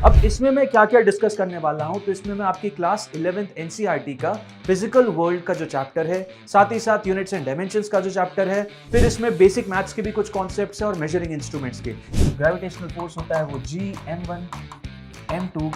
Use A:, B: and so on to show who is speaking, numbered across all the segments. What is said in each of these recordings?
A: अब इसमें मैं क्या क्या डिस्कस करने वाला हूं, तो इसमें मैं आपकी क्लास 11th एनसीईआरटी का फिजिकल वर्ल्ड का जो चैप्टर है, साथ ही साथ यूनिट्स एंड डायमेंशंस का जो चैप्टर है, फिर इसमें बेसिक मैथ्स के भी कुछ कॉन्सेप्ट्स हैं और मेजरिंग इंस्ट्रूमेंट्स के। ग्रेविटेशनल फोर्स होता है वो G m1 m2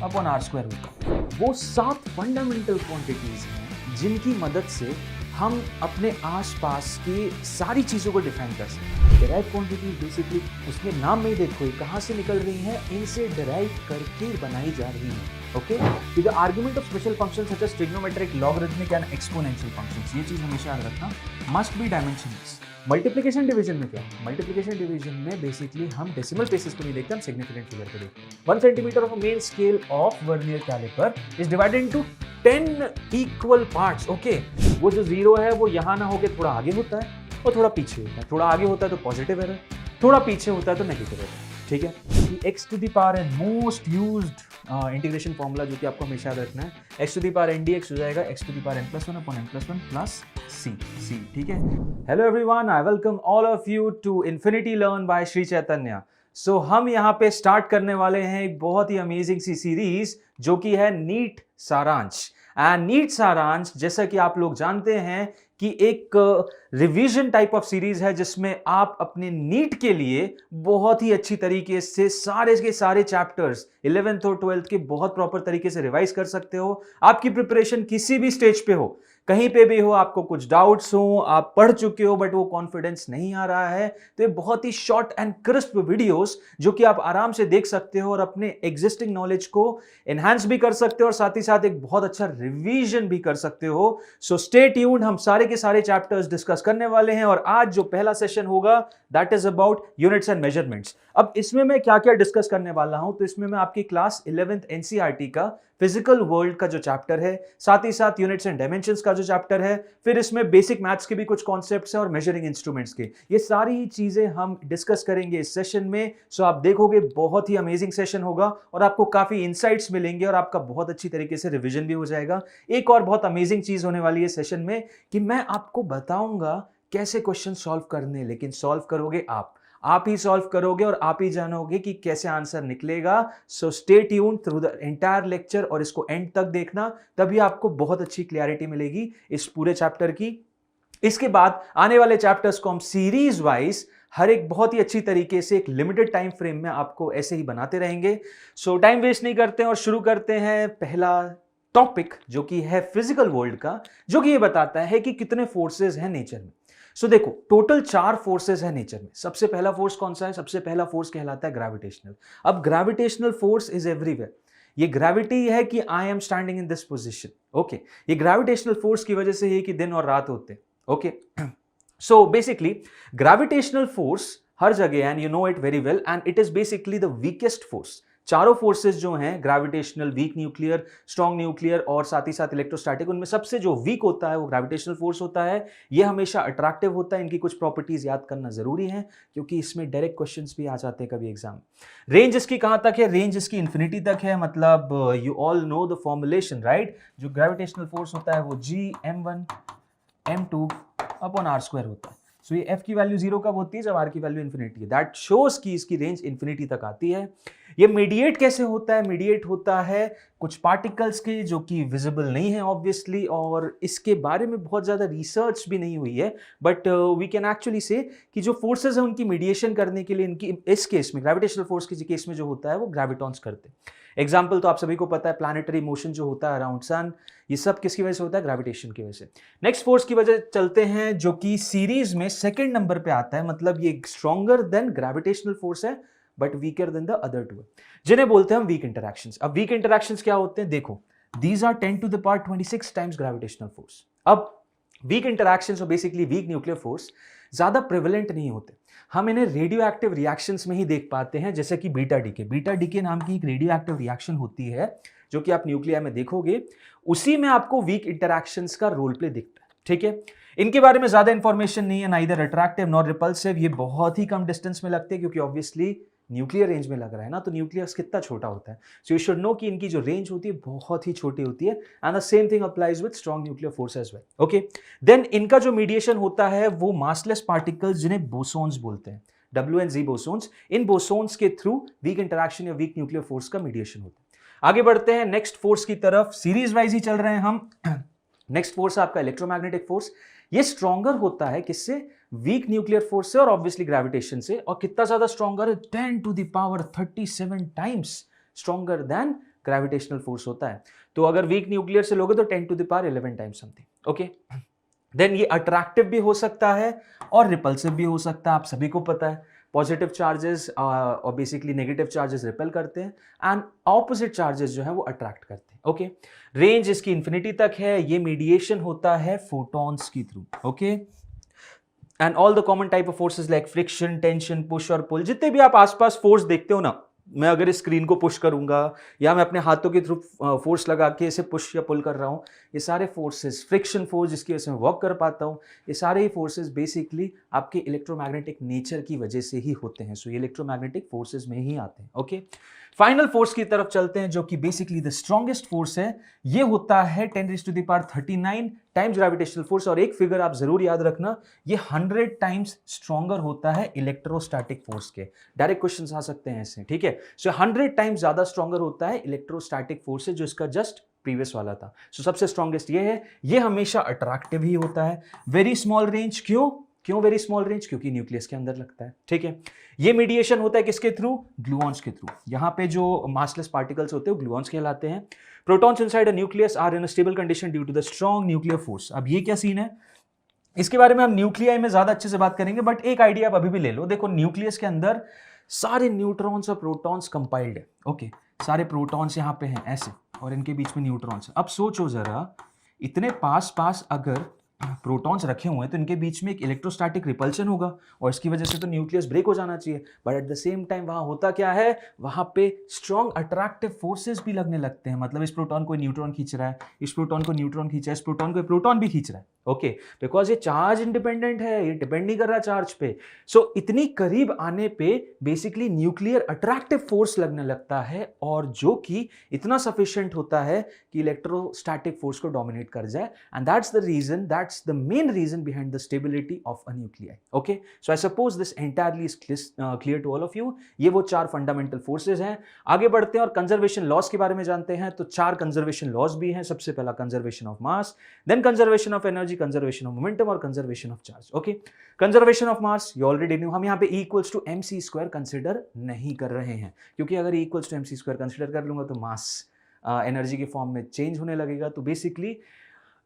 A: upon r square होता है। वो 7 फंडामेंटल क्वांटिटीज हैं जिनकी मदद से हम अपने आसपास की सारी चीजों को डिफाइन कर सकते हैं। डिराइव क्वांटिटी बेसिकली उसके नाम में ही देखो कहां से निकल रही हैं, इनसे डिराइव करके बनाई जा रही हैं। Okay, the argument of special functions such as trigonometric, logarithmic and exponential functions, ये चीज हमेशा याद रखना, must be dimensionless. Multiplication division में क्या है? मल्टीप्लिकेशन डिवीजन में बेसिकली हम डेसिमल प्लेसेस को नहीं देखते, हम सिग्निफिकेंट फिगर को देखते हैं। 1 centimetre of a main scale of vernier calliper is divided into 10 equal parts. Okay, वो जो जीरो है वो यहाँ ना होके थोड़ा आगे होता है और थोड़ा पीछे होता है। थोड़ा आगे होता है तो पॉजिटिव एरर, थोड़ा पीछे होता है तो नेगेटिव एरर। ठीक है, x to the power n most used integration formula जो कि आपको हमेशा याद रखना है, x to the power n d x हो जाएगा x to the power n+1 upon n+1 plus c. ठीक है, hello everyone, I welcome all of you to Infinity Learn by Shri Chaitanya. So हम यहाँ पे स्टार्ट करने वाले हैं एक बहुत ही अमेजिंग सी सीरीज जो कि है नीट सारांश। एंड नीट सारांश, जैसा कि आप लोग जानते हैं कि एक रिवीजन टाइप ऑफ सीरीज है जिसमें आप अपने नीट के लिए बहुत ही अच्छी तरीके से सारे के सारे चैप्टर्स 11th और 12th के बहुत प्रॉपर तरीके से रिवाइज कर सकते हो। आपकी प्रिपरेशन किसी भी स्टेज पे हो, कहीं पे भी हो, आपको कुछ डाउट्स हो, आप पढ़ चुके हो बट वो कॉन्फिडेंस नहीं आ रहा है, तो ये बहुत ही शॉर्ट एंड क्रिस्प वीडियोस जो कि आप आराम से देख सकते हो और अपने एग्जिस्टिंग नॉलेज को एनहांस भी कर सकते हो और साथ ही साथ एक बहुत अच्छा रिवीजन भी कर सकते हो। सो स्टे ट्यून्ड, हम सारे के सारे चैप्टर्स डिस्कस करने वाले हैं और आज जो पहला सेशन होगा that is about units and measurements. अब इसमें मैं क्या क्या डिस्कस करने वाला हूं, तो इसमें मैं आपकी क्लास 11th एनसीईआरटी का फिजिकल वर्ल्ड का जो चैप्टर है, साथ ही साथ यूनिट्स एंड डायमेंशंस का जो चैप्टर है, फिर इसमें बेसिक मैथ्स के भी कुछ कॉन्सेप्ट्स हैं और मेजरिंग इंस्ट्रूमेंट्स के, ये सारी चीजें हम डिस्कस करेंगे इस सेशन में। सो आप देखोगे बहुत ही अमेजिंग सेशन होगा और आपको काफी इंसाइट्स मिलेंगे और आपका बहुत अच्छी तरीके से रिवीजन भी हो जाएगा। एक और बहुत अमेजिंग चीज होने वाली है सेशन में कि मैं आपको बताऊंगा कैसे क्वेश्चन सॉल्व करने, लेकिन सॉल्व करोगे आप ही सॉल्व करोगे और आप ही जानोगे कि कैसे आंसर निकलेगा। So stay tuned through the entire lecture और इसको एंड तक देखना, तभी आपको बहुत अच्छी क्लैरिटी मिलेगी इस पूरे चैप्टर की। इसके बाद आने वाले चैप्टर्स को हम सीरीज वाइज हर एक बहुत ही अच्छी तरीके से एक लिमिटेड टाइम फ्रेम में आपको ऐसे ही बनाते रहेंगे। सो टाइम वेस्ट नहीं करते हैं और शुरू करते हैं पहला टॉपिक जो कि है फिजिकल वर्ल्ड का, जो कि ये बताता है कि कितने फोर्सेस हैं नेचर में। सो देखो, टोटल 4 फोर्सेस है नेचर में। सबसे पहला फोर्स कौन सा है? सबसे पहला फोर्स कहलाता है ग्रेविटेशनल। अब ग्रेविटेशनल फोर्स इज एवरीवेयर। ये ग्रेविटी है कि I am standing in this position. Okay, ये ग्रेविटेशनल फोर्स की वजह से है कि दिन और रात होते हैं। Okay, so basically gravitational force हर जगह, and you know it very well, and it is basically the weakest force. चारों फोर्सेस जो हैं, gravitational, weak nuclear, strong nuclear और साथ ही साथ इलेक्ट्रोस्टैटिक, उनमें सबसे जो वीक होता है वो ग्रेविटेशनल फोर्स होता है। ये हमेशा अट्रैक्टिव होता है। इनकी कुछ प्रॉपर्टीज याद करना जरूरी है क्योंकि इसमें डायरेक्ट क्वेश्चंस भी आ जाते हैं कभी एग्जाम। रेंज इसकी कहां तक है? रेंज इसकी इंफिनिटी तक है। मतलब you all know the formulation, right? जो ग्रेविटेशनल फोर्स होता है वो G m1 m2 upon r square होता है। सो ये f की वैल्यू 0 कब होती है? जब r की वैल्यू इंफिनिटी है। दैट शोज कि इसकी रेंज इंफिनिटी तक आती है। ये मीडिएट कैसे होता है? मीडिएट होता है कुछ पार्टिकल्स के जो कि विजिबल नहीं है ऑब्वियसली, और इसके बारे में बहुत ज़्यादा रिसर्च भी नहीं हुई है, बट वी कैन एक्चुअली से कि जो फोर्सेज हैं उनकी मीडिएशन करने के लिए इनकी, इस केस में ग्रेविटेशनल फोर्स के केस में जो होता है वो ग्रेविटॉन्स करते हैं। एग्जाम्पल तो आप सभी को पता है, प्लानिटरी मोशन जो होता है अराउंड सन, ये सब किसकी वजह से होता है? ग्रेविटेशन की वजह से। नेक्स्ट फोर्स की वजह चलते हैं जो कि सीरीज में सेकंड नंबर पे आता है। मतलब ये स्ट्रॉन्गर देन ग्रेविटेशनल फोर्स है but weaker than the other two, जिन्हें बोलते हैं हम वीक इंटरैक्शंस। अब वीक इंटरैक्शंस क्या होते हैं? देखो, these are 10 to the power 26 times gravitational force. अब वीक इंटरैक्शंस और बेसिकली वीक न्यूक्लियर फोर्स ज्यादा प्रिवेलेंट नहीं होते। हम इन्हें रेडियो एक्टिव रिएक्शंस में ही देख पाते हैं, जैसे कि बीटा डीके। बीटा डीके नाम की एक रेडियो एक्टिव रिएक्शन होती है जो कि आप न्यूक्लियर में देखोगे, उसी में आपको वीक इंटरैक्शंस का रोल प्ले दिखता है। ठीक है, इनके बारे में ज्यादा इंफॉर्मेशन नहीं है, नाइदर अट्रैक्टिव नॉर रिपल्सिव। ये बहुत ही कम डिस्टेंस में लगते हैं क्योंकि ऑब्वियसली न्यूक्लियर रेंज में लग रहा है ना, तो न्यूक्लियस कितना छोटा होता है। सो यू शुड नो कि इनकी जो रेंज होती है बहुत ही छोटी होती है, and the same thing applies with strong nuclear force as well. Okay, then इनका जो मीडिएशन होता है वो मासलेस पार्टिकल्स जिन्हें बोसॉन्स बोलते हैं। W and Z bosons, in bosons के थ्रू वीक इंटरैक्शन या वीक न्यूक्लियर फोर्स का मीडिएशन होता है। आगे बढ़ते हैं नेक्स्ट फोर्स की तरफ, सीरीज वाइज ही चल रहे हैं हम। नेक्स्ट फोर्स है आपका इलेक्ट्रोमैग्नेटिक फोर्स। ये स्ट्रॉन्गर होता है किससे? वीक न्यूक्लियर फोर्स से और ऑब्वियसली ग्रेविटेशन से। और कितना ज्यादा स्ट्रॉन्गर है? 10 to the power 37 times stronger than gravitational force होता है। तो अगर वीक न्यूक्लियर से लोगे तो 10 to the power 11 times something. Okay, then ये अट्रैक्टिव भी हो सकता है और रिपल्सिव भी हो सकता है। आप सभी को पता है पॉजिटिव चार्जेस और बेसिकली नेगेटिव चार्जेस रिपेल करते हैं एंड ऑपोजिट चार्जेस जो है वो अट्रैक्ट करते हैं। ओके, रेंज इसकी इंफिनिटी तक है। ये मीडिएशन होता है फोटॉन्स के through. Okay, and all the common type of forces like friction, tension, push और पुल, जितने भी आप आसपास फोर्स देखते हो ना, मैं अगर इस स्क्रीन को पुश करूंगा या मैं अपने हाथों के थ्रू फोर्स लगा के इसे पुश या पुल कर रहा हूं, ये सारे फोर्सेस, फ्रिक्शन फोर्स जिसकी वजह से मैं वॉक कर पाता हूं, ये सारे ही फोर्सेस बेसिकली आपके इलेक्ट्रोमैग्नेटिक नेचर की वजह से ही होते हैं। सो ये इलेक्ट्रोमैग्नेटिक फोर्सेस में ही आते हैं। ओके, फाइनल फोर्स की तरफ चलते हैं जो कि बेसिकली द स्ट्रॉन्गेस्ट फोर्स है। ये होता है 10⁻³ टाइम्स ग्रेविटेशनल फोर्स। और एक फिगर आप जरूर याद रखना, ये 100 टाइम्स स्ट्रॉन्गर होता है इलेक्ट्रोस्टैटिक फोर्स के। डायरेक्ट क्वेश्चंस आ सकते हैं ऐसे, ठीक है। सो 100 टाइम्स ज्यादा स्ट्रॉन्गर होता है इलेक्ट्रोस्टैटिक फोर्स से, जो इसका जस्ट प्रीवियस वाला था। सो सबसे स्ट्रॉन्गेस्ट ये है। ये हमेशा अट्रैक्टिव ही होता है। वेरी स्मॉल रेंज, क्यों वेरी स्मॉल रेंज? क्योंकि न्यूक्लियस के अंदर लगता है, ठीक है। ये मीडिएशन होता है किसके थ्रू? ग्लूऑन्स के थ्रू। यहां पे जो मासलेस पार्टिकल्स होते हैं वो ग्लूऑन्स कहलाते हैं। Protons inside a nucleus are in a stable condition due to the strong nuclear force. अब ये क्या सीन है, इसके बारे में हम न्यूक्लियाई में ज्यादा अच्छे से बात करेंगे, बट एक आइडिया आप अभी भी ले लो। देखो, न्यूक्लियस के अंदर सारे न्यूट्रॉन्स और प्रोटॉन्स कंपाइल्ड है। ओके, सारे प्रोटॉन्स यहाँ पे हैं ऐसे, और इनके बीच में न्यूट्रॉन्स। अब सोचो जरा, इतने पास पास अगर प्रोटॉन्स रखे हुए हैं तो इनके बीच में एक इलेक्ट्रोस्टैटिक रिपल्शन होगा और इसकी वजह से तो न्यूक्लियस ब्रेक हो जाना चाहिए। But at the same time वहां होता क्या है, वहां पे स्ट्रॉन्ग अट्रैक्टिव फोर्सेस भी लगने लगते हैं। मतलब इस प्रोटॉन को न्यूट्रॉन खींच रहा है, इस प्रोटॉन को न्यूट्रॉन खींच रहा है, इस प्रोटॉन को प्रोटॉन भी खींच रहा है। ओके, बिकॉज ये चार्ज इंडिपेंडेंट है, ये डिपेंड नहीं कर रहा चार्ज पे। सो इतनी करीब आने पे बेसिकली न्यूक्लियर अट्रैक्टिव फोर्स लगने लगता है, और जो कि इतना सफिशिएंट होता है कि इलेक्ट्रोस्टैटिक फोर्स को डोमिनेट कर जाए। And that's the reason, that's the main reason behind the stability of a nuclei. Okay, so I suppose this entirely is clear to all of you. ये वो 4 फंडामेंटल फोर्सेज हैं। आगे बढ़ते हैं और कंजर्वेशन लॉस के बारे में जानते हैं। तो 4 कंजर्वेशन लॉस भी हैं। सबसे पहला conservation of mass, then conservation of energy, conservation of momentum और conservation of charge. Okay, conservation of mass you already knew. हम यहाँ पे E = mc² कंसिडर नहीं कर रहे हैं, क्योंकि अगर E = mc² कंसिडर कर लूंगा तो मास एनर्जी के फॉर्म में चेंज होने लगेगा। तो basically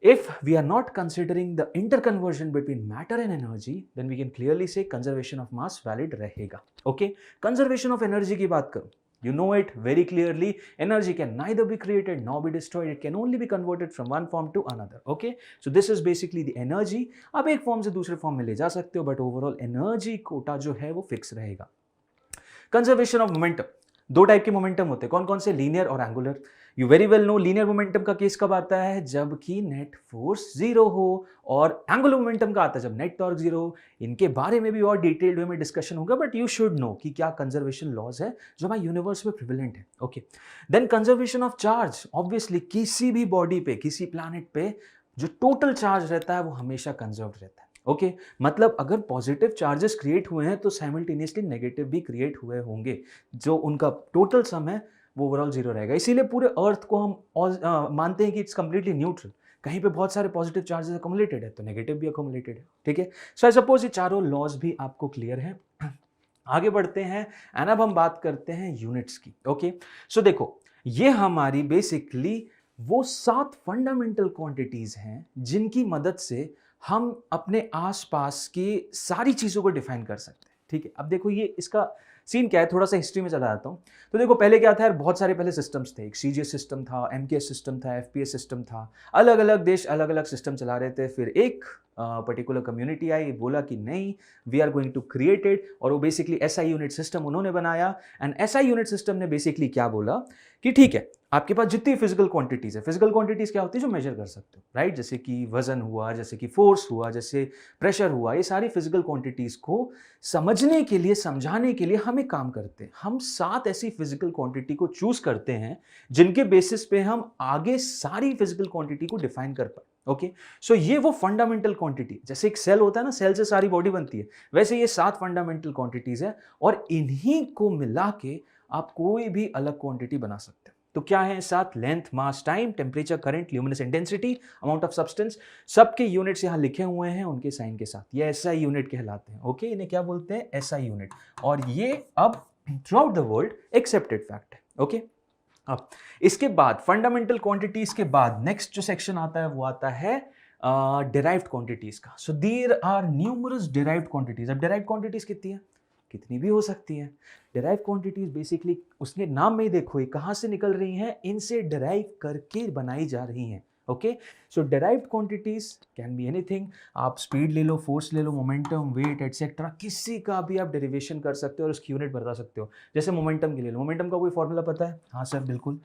A: if we are not considering the interconversion between matter and energy, then we can clearly say conservation of mass valid रहेगा। Okay, conservation of energy की बात करूं, you know it very clearly, energy can neither be created nor be destroyed, it can only be converted from one form to another। Okay, so this is basically the energy। आप एक form से दूसरे form में ले जा सकते हो, but overall energy Kota जो है वो फिक्स रहेगा। कंजर्वेशन ऑफ मोमेंटम, 2 टाइप के मोमेंटम होते हैं। कौन कौन से? लीनियर और angular. You very well know linear momentum का केस कब आता है, जबकि नेट फोर्स 0 हो, और एंगुलर मोमेंटम का आता है जब नेट टॉर्क 0 हो। इनके बारे में भी और डिटेल्ड वे में डिस्कशन होगा, बट यू शुड नो कि क्या कंजर्वेशन लॉज है जो हमारे यूनिवर्स में प्रिवेलेंट है। Okay, then conservation of charge. Obviously किसी भी बॉडी पे, किसी प्लैनेट पे जो टोटल चार्ज रहता है वो हमेशा कंजर्व रहता है। ओके, मतलब अगर पॉजिटिव चार्जेस क्रिएट हुए हैं तो साइमल्टेनियसली नेगेटिव भी क्रिएट हुए होंगे, जो उनका टोटल सम है वो ओवरऑल 0 रहेगा। इसीलिए पूरे अर्थ को हम मानते हैं कि इट्स कंप्लीटली न्यूट्रल। कहीं पे बहुत सारे पॉजिटिव चार्जेस अकोमुलेटेड है तो नेगेटिव भी अकोमुलेटेड है, ठीक है। सो आई सपोज ये चारों लॉज भी आपको क्लियर है। आगे बढ़ते हैं एंड अब हम बात करते हैं यूनिट्स की। ओके, सो देखो, ये हमारी बेसिकली वो 7 फंडामेंटल क्वांटिटीज हैं जिनकी मदद से हम अपने आसपास की सारी चीजों को डिफाइन कर सकते हैं, ठीक है। अब देखो, ये इसका सीन क्या है, थोड़ा सा हिस्ट्री में चला जाता हूँ। तो देखो, पहले क्या था यार, बहुत सारे पहले सिस्टम्स थे। एक CGS सिस्टम था, MKS सिस्टम था, FPS सिस्टम था। अलग अलग देश अलग अलग सिस्टम चला रहे थे। फिर एक पर्टिकुलर कम्युनिटी आई, बोला कि नहीं, we are going to create it, और वो बेसिकली SI यूनिट सिस्टम उन्होंने बनाया। एंड SI यूनिट सिस्टम ने बेसिकली क्या बोला कि ठीक है, आपके पास जितनी फिजिकल क्वांटिटीज है, फिजिकल क्वांटिटीज क्या होती है जो मेजर कर सकते हो, राइट? जैसे कि वजन हुआ, जैसे कि फोर्स हुआ, जैसे प्रेशर हुआ, ये सारी फिजिकल क्वांटिटीज को समझने के लिए, समझाने के लिए हम एक काम करते हैं, हम 7 ऐसी फिजिकल क्वांटिटी को चूज करते हैं जिनके बेसिस पे हम आगे सारी फिजिकल क्वांटिटी को डिफाइन कर पाए। ओके, सो ये वो फंडामेंटल क्वांटिटी, जैसे एक सेल होता है ना, सेल से सारी बॉडी बनती है, वैसे ये 7 फंडामेंटल क्वांटिटीज है और इन्हीं को मिला के आप कोई भी अलग क्वांटिटी बना सकते हैं। तो क्या है? 7 length, mass, time, temperature, current, luminous intensity, amount of substance, सबके यूनिट्स यहां लिखे हुए हैं उनके साइन के साथ। ये एसआई यूनिट कहलाते हैं। ओके, इन्हें क्या बोलते हैं? SI unit. और ये अब through out the world accepted fact है। ओके, अब इसके बाद फंडामेंटल क्वांटिटीज के बाद नेक्स्ट जो सेक्शन आता है वो आता है डिराइव्ड क्वांटिटीज का। So there are numerous derived quantities. अब डिराइव्ड क्वांटिटीज कितनी है? कितनी भी हो सकती हैं। डिराइव क्वांटिटीज बेसिकली उसके नाम में ही देखो ये कहाँ से निकल रही हैं, इनसे डिराइव करके बनाई जा रही हैं। Okay, so derived quantities can be anything. आप स्पीड ले लो, फोर्स ले लो, मोमेंटम, वेट एटसेट्रा, किसी का भी आप डेरिवेशन कर सकते हो और उसकी यूनिट बता सकते हो। जैसे मोमेंटम के ले लो, मोमेंटम का कोई फॉर्मूला पता है? हाँ सर बिल्कुल,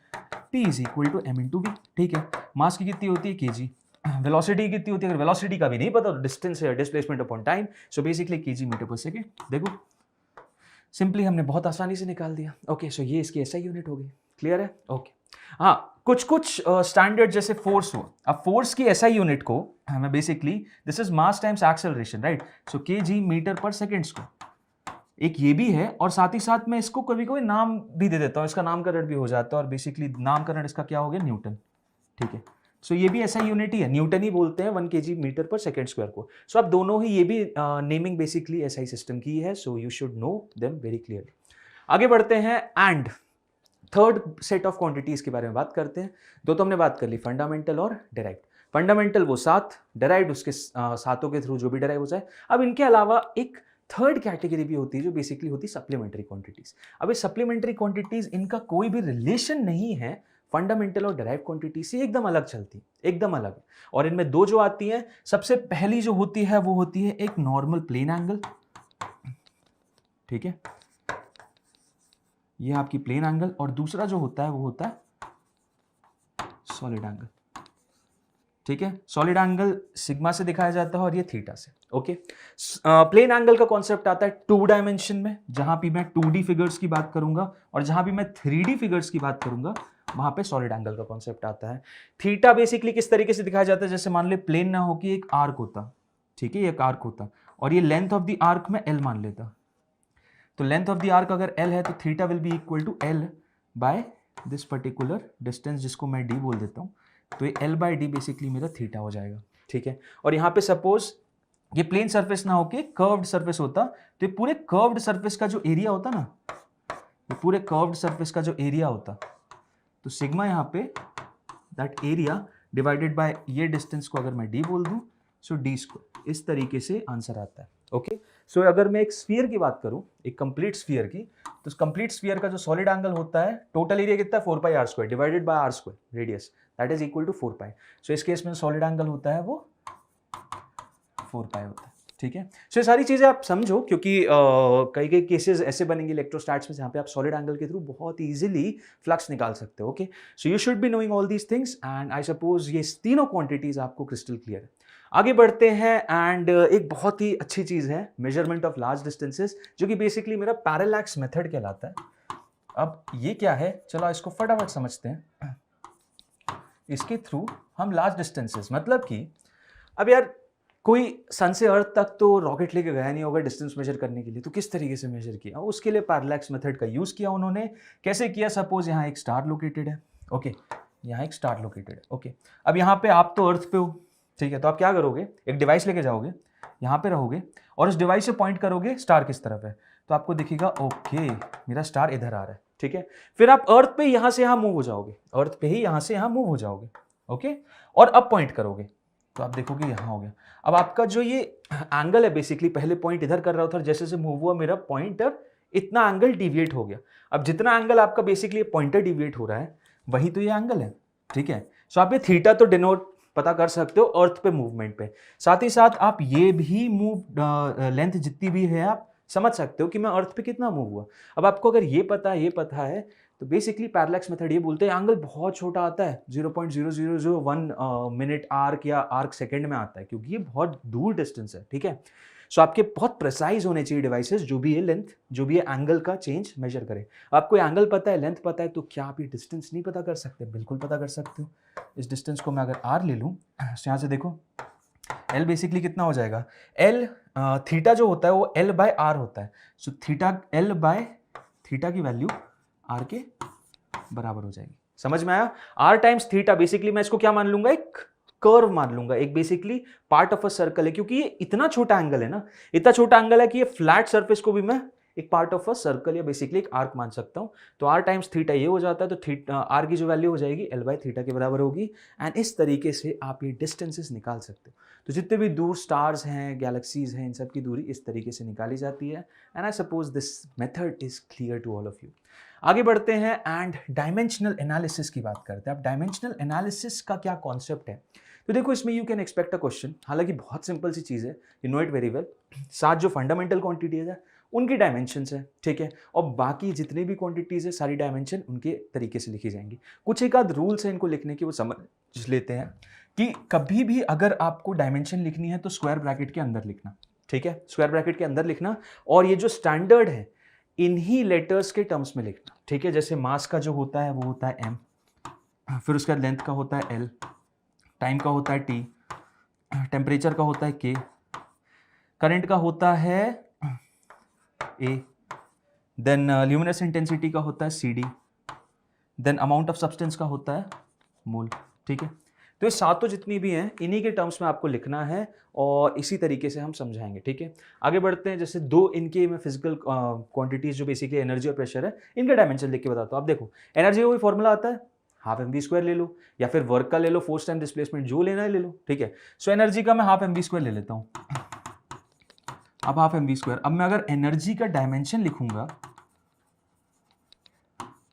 A: P is equal to m/v। ठीक है, मास की कितनी होती है? kg। वेलोसिटी कितनी होती है? अगर वेलोसिटी का भी नहीं पता तो डिस्टेंस है, displacement upon time. So basically kg metre पर सेकेंड। देखो सिंपली हमने बहुत आसानी से निकाल दिया। ओके, सो ये इसकी एसआई यूनिट होगी। क्लियर है? ओके, हाँ, कुछ स्टैंडर्ड जैसे फोर्स हुआ। अब फोर्स की एसआई यूनिट को हमें basically this is mass times acceleration, right? So KG metre पर सेकेंड स्क्वायर, एक ये भी है और साथ ही साथ मैं इसको कभी कभी नाम भी दे देता हूँ, इसका नामकरण भी हो जाता है और बेसिकली नामकरण इसका क्या हो गया? न्यूटन। ठीक है, सो ये भी ऐसा यूनिट ही है, न्यूटन ही बोलते हैं 1 kg मीटर पर सेकेंड स्क्वायर को। सो अब दोनों ही ये भी नेमिंग बेसिकली एसआई सिस्टम की है। So you should know them very clearly. आगे बढ़ते हैं and third set of quantities के बारे में बात करते हैं। दो तो हमने बात कर ली, फंडामेंटल और डिराइव्ड। फंडामेंटल वो 7, डिराइव्ड उसके सातों के थ्रू जो भी डिराइव हो जाए। अब इनके अलावा एक थर्ड कैटेगरी भी होती है जो बेसिकली होती है सप्लीमेंट्री क्वांटिटीज। अब ये सप्लीमेंट्री क्वांटिटीज इनका कोई भी रिलेशन नहीं है फंडामेंटल और डिराइव क्वांटिटी से, एकदम अलग चलती है, एकदम अलग। और इनमें दो जो आती हैं, सबसे पहली जो होती है वो होती है एक नॉर्मल प्लेन एंगल। ठीक है, ये आपकी प्लेन एंगल, और दूसरा जो होता है वो होता है सॉलिड एंगल। ठीक है, सॉलिड एंगल सिग्मा से दिखाया जाता है और ये थीटा से। ओके, प्लेन एंगल का कॉन्सेप्ट आता है 2 डायमेंशन में, जहां भी मैं 2D फिगर्स की बात करूंगा और जहां भी मैं 3D फिगर्स की बात करूंगा वहां पे सॉलिड एंगल का कॉन्सेप्ट आता है। थीटा बेसिकली किस तरीके से दिखाया जाता है? जैसे मान ले प्लेन ना हो कि एक आर्क होता। ठीक है, एक आर्क होता और ये लेंथ ऑफ द आर्क में L मान लेता। तो लेंथ ऑफ द आर्क अगर L है तो theta will be equal to L by this particular distance, जिसको मैं D बोल देता हूँ। तो ये L बाय D बेसिकली मेरा थीटा हो जाएगा। ठीक है, और यहाँ पे सपोज ये प्लेन सरफेस ना होके कर्व्ड सरफेस होता, तो ये पूरे कर्व्ड सरफेस का जो एरिया होता ना, ये पूरे कर्व्ड सरफेस का जो एरिया होता, तो सिग्मा यहाँ पे दैट एरिया डिवाइडेड बाय ये डिस्टेंस को अगर मैं D बोल दूं, सो D स्क्वायर, इस तरीके से आंसर आता है। ओके, सो अगर मैं एक स्फीयर की बात करूं, एक कंप्लीट स्फीयर की, तो कंप्लीट स्फीयर का जो सॉलिड एंगल होता है, टोटल एरिया कितना है? 4πr² divided by r² radius, that is equal to 4π। So इस केस में सॉलिड एंगल होता है वो 4π होता है। ठीक है, सो ये सारी चीजें आप समझो, क्योंकि कई कई केसेस ऐसे बनेंगे इलेक्ट्रोस्टैट्स में जहां पे आप सॉलिड एंगल के थ्रू बहुत इजीली फ्लक्स निकाल सकते हो। Okay, so you should be knowing all these things and I suppose ये तीनों क्वांटिटीज आपको क्रिस्टल क्लियर है। आगे बढ़ते हैं एंड एक बहुत ही अच्छी चीज है मेजरमेंट ऑफ लार्ज डिस्टेंसेस, जो कि बेसिकली मेरा पैरेलैक्स मेथड कहलाता है। अब ये क्या है, चलो इसको फटाफट समझते हैं। इसके थ्रू हम लार्ज डिस्टेंसेस, मतलब कि अब यार कोई सन से अर्थ तक तो रॉकेट लेके गया नहीं होगा डिस्टेंस मेजर करने के लिए, तो किस तरीके से मेजर किया? उसके लिए पैरेलैक्स मेथड का यूज किया उन्होंने। कैसे किया? सपोज यहाँ एक स्टार लोकेटेड है। ओके, यहाँ एक स्टार लोकेटेड है। ओके, अब यहाँ पे आप तो अर्थ पे हो, ठीक है, तो आप क्या करोगे? एक डिवाइस लेके जाओगे, यहाँ पे रहोगे और उस डिवाइस से पॉइंट करोगे स्टार किस तरफ है, तो आपको दिखेगा ओके मेरा स्टार इधर आ रहा है। ठीक है, फिर आप अर्थ पे यहाँ से यहाँ मूव हो जाओगे, अर्थ पे ही यहाँ से यहाँ मूव हो जाओगे। ओके, और अब पॉइंट करोगे तो आप देखोगे यहाँ हो गया। अब आपका जो ये एंगल है, बेसिकली पहले पॉइंट इधर कर रहा था, जैसे जैसे मूव हुआ मेरा पॉइंटर इतना एंगल डिविएट हो गया। अब जितना एंगल आपका बेसिकली पॉइंटर डिविएट हो रहा है वही तो ये एंगल है। ठीक है, सो आप ये थीटा तो डिनोट पता कर सकते हो अर्थ पे मूवमेंट पे। साथ ही साथ आप ये भी मूव लेंथ जितनी भी है आप समझ सकते हो कि मैं अर्थ पे कितना मूव हुआ। अब आपको अगर ये पता है तो बेसिकली पैरेलैक्स मेथड ये बोलते हैं एंगल बहुत छोटा आता है, 0.0001 मिनट आर्क या आर्क सेकेंड में आता है, क्योंकि ये बहुत दूर डिस्टेंस है, ठीक है। सो आपके बहुत प्रिसाइज होने चाहिए डिवाइसेस, जो भी है लेंथ, जो भी है एंगल का चेंज मेजर करे। आपको एंगल पता है, लेंथ पता है, तो क्या आप ये डिस्टेंस नहीं पता कर सकते? बिल्कुल पता कर सकते हो। इस डिस्टेंस को मैं अगर आर ले लूँ, तो यहाँ से देखो एल बेसिकली कितना हो जाएगा, एल थीटा जो होता है वो एल बाय आर होता है। So theta L by theta की वैल्यू आर के बराबर हो जाएगी। समझ में आया? आर टाइम्स थीटा बेसिकली मैं इसको क्या मान लूंगा, एक कर्व मान लूंगा, एक basically part of a circle है, क्योंकि ये इतना छोटा एंगल है ना, इतना छोटा एंगल है कि ये फ्लैट सरफेस को भी मैं एक पार्ट ऑफ अ सर्कल या बेसिकली एक आर्क मान सकता हूं। तो आर टाइम्स थीटा ये हो जाता है, तो थीटा आर की जो वैल्यू हो जाएगी एल बाय थीटा के बराबर होगी। एंड इस तरीके से आप ये डिस्टेंसेस निकाल सकते हो। तो जितने भी दूर स्टार्स हैं, गैलेक्सीज हैं, इन सब की दूरी इस तरीके से निकाली जाती है। And I suppose this method is clear to all of you. आगे बढ़ते हैं एंड डायमेंशनल एनालिसिस की बात करते हैं। अब डायमेंशनल एनालिसिस का क्या कॉन्सेप्ट है? तो देखो इसमें you can expect a question, हालांकि बहुत सिंपल सी चीज़ है, you know it very well. 7 जो फंडामेंटल क्वांटिटीज है उनकी डायमेंशंस है, ठीक है, और बाकी जितनी भी क्वांटिटीज है सारी डायमेंशन उनके तरीके से लिखी जाएंगी। कुछ एक आध रूल्स है इनको लिखने की, वो समझ लेते हैं कि कभी भी अगर आपको डायमेंशन लिखनी है तो स्क्वायर ब्रैकेट के अंदर लिखना, ठीक है, स्क्वायर ब्रैकेट के अंदर लिखना, और ये जो स्टैंडर्ड है इन्हीं लेटर्स के टर्म्स में लिखना, ठीक है। जैसे मास का जो होता है वो होता है m, फिर उसका लेंथ का होता है l, टाइम का होता है t, टेम्परेचर का होता है k, करंट का होता है a, देन ल्यूमिनस इंटेंसिटी का होता है cd, then amount of substance का होता है मोल, ठीक है। तो ये सातों जितनी भी हैं इन्हीं के टर्म्स में आपको लिखना है और इसी तरीके से हम समझाएंगे, ठीक है। आगे बढ़ते हैं। जैसे दो इनके में फिजिकल क्वांटिटीज जो बेसिकली एनर्जी और प्रेशर है, इनके डायमेंशन लिख के बताता हूँ। आप देखो एनर्जी का कोई फॉर्मूला आता है, हाफ एम वी स्क्वायर ले लो, या फिर वर्क का ले लो, फोर्स टाइम डिस्प्लेसमेंट, जो लेना है ले लो, ठीक है। सो एनर्जी का मैं हाफ एम वी स्क्वायर ले लेता हूँ। अब हाफ एम वी स्क्वायर, अब मैं अगर एनर्जी का डायमेंशन लिखूंगा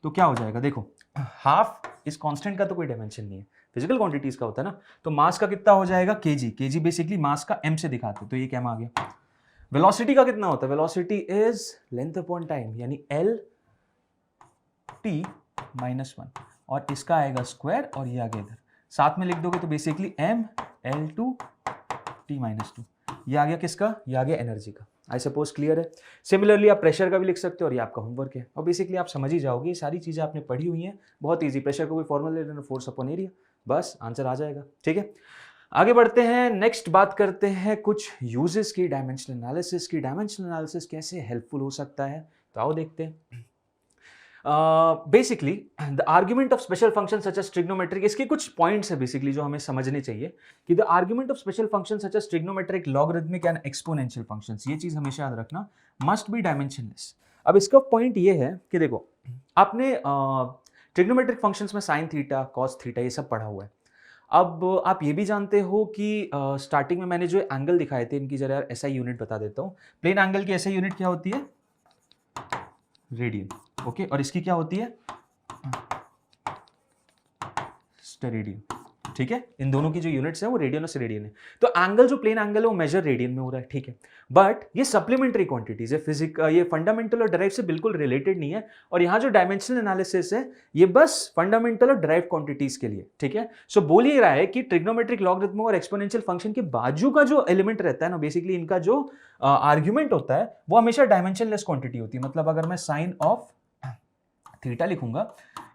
A: तो क्या हो जाएगा, देखो हाफ इस कांस्टेंट का तो कोई डायमेंशन नहीं है, फिजिकल क्वांटिटीज का होता है ना। तो मास का कितना हो जाएगा, केजी, केजी बेसिकली मास का m से दिखाते हैं, तो ये क्या आ गया। वेलोसिटी का कितना होता है, velocity is length upon time, यानी l t -1, और इसका आएगा स्क्वायर और ये आगे इधर साथ में लिख दोगे तो बेसिकली m l2 t -2, ये आ गया किसका, ये आ गया एनर्जी का। आई सपोज क्लियर है। सिमिलरली आप प्रेशर का भी लिख सकते हो, और ये आपका होमवर्क है, और बेसिकली आप समझ ही जाओगे, ये सारी चीजें आपने पढ़ी हुई हैं, बहुत इजी। प्रेशर का कोई फॉर्मूला ले लेना, फोर्स अपॉन एरिया, बस आंसर आ जाएगा, ठीक है। आगे बढ़ते हैं, नेक्स्ट बात करते हैं कुछ यूजेस की, डायमेंशनल एनालिसिस की। डायमेंशनल एनालिसिस कैसे हेल्पफुल हो सकता है, तो आओ देखते हैं। Basically the argument of special function such as trigonometric, इसके कुछ पॉइंट्स है बेसिकली जो हमें समझने चाहिए कि the argument of special function such as trigonometric, logarithmic and exponential functions, ये चीज हमेशा याद रखना, मस्ट बी डायमेंशनलेस। अब इसका पॉइंट ये है कि देखो आपने ट्रिग्नोमेट्रिक फंक्शंस में साइन थीटा, कॉस थीटा, ये सब पढ़ा हुआ है। अब आप ये भी जानते हो कि स्टार्टिंग में मैंने जो एंगल दिखाए थे इनकी जरा एसआई यूनिट बता देता हूँ। प्लेन एंगल की एसआई यूनिट क्या होती है, रेडियन, ओके, और इसकी क्या होती है, स्टेरेडियन, ठीक है। इन दोनों की जो यूनिट्स है वो रेडियन और स्टेरेडियन है। तो एंगल जो प्लेन एंगल है वो मेजर रेडियन में हो रहा है, ठीक है। बट ये सप्लीमेंट्री क्वांटिटीज है, ये फंडामेंटल और डिराइव से बिल्कुल रिलेटेड नहीं है। और यहाँ जो डायमेंशनल एनालिसिस है ये बस फंडामेंटल और डिराइव क्वांटिटीज के लिए, ठीक है। सो बोल ही रहा है कि ट्रिग्नोमेट्रिक, लॉगरिथमिक और एक्सपोनेंशियल फंक्शन के बाजू का जो एलिमेंट रहता है ना, बेसिकली इनका जो आर्ग्यूमेंट होता है वो हमेशा डायमेंशनलेस क्वांटिटी होती है। मतलब अगर मैं साइन ऑफ थीटा लिखूंगा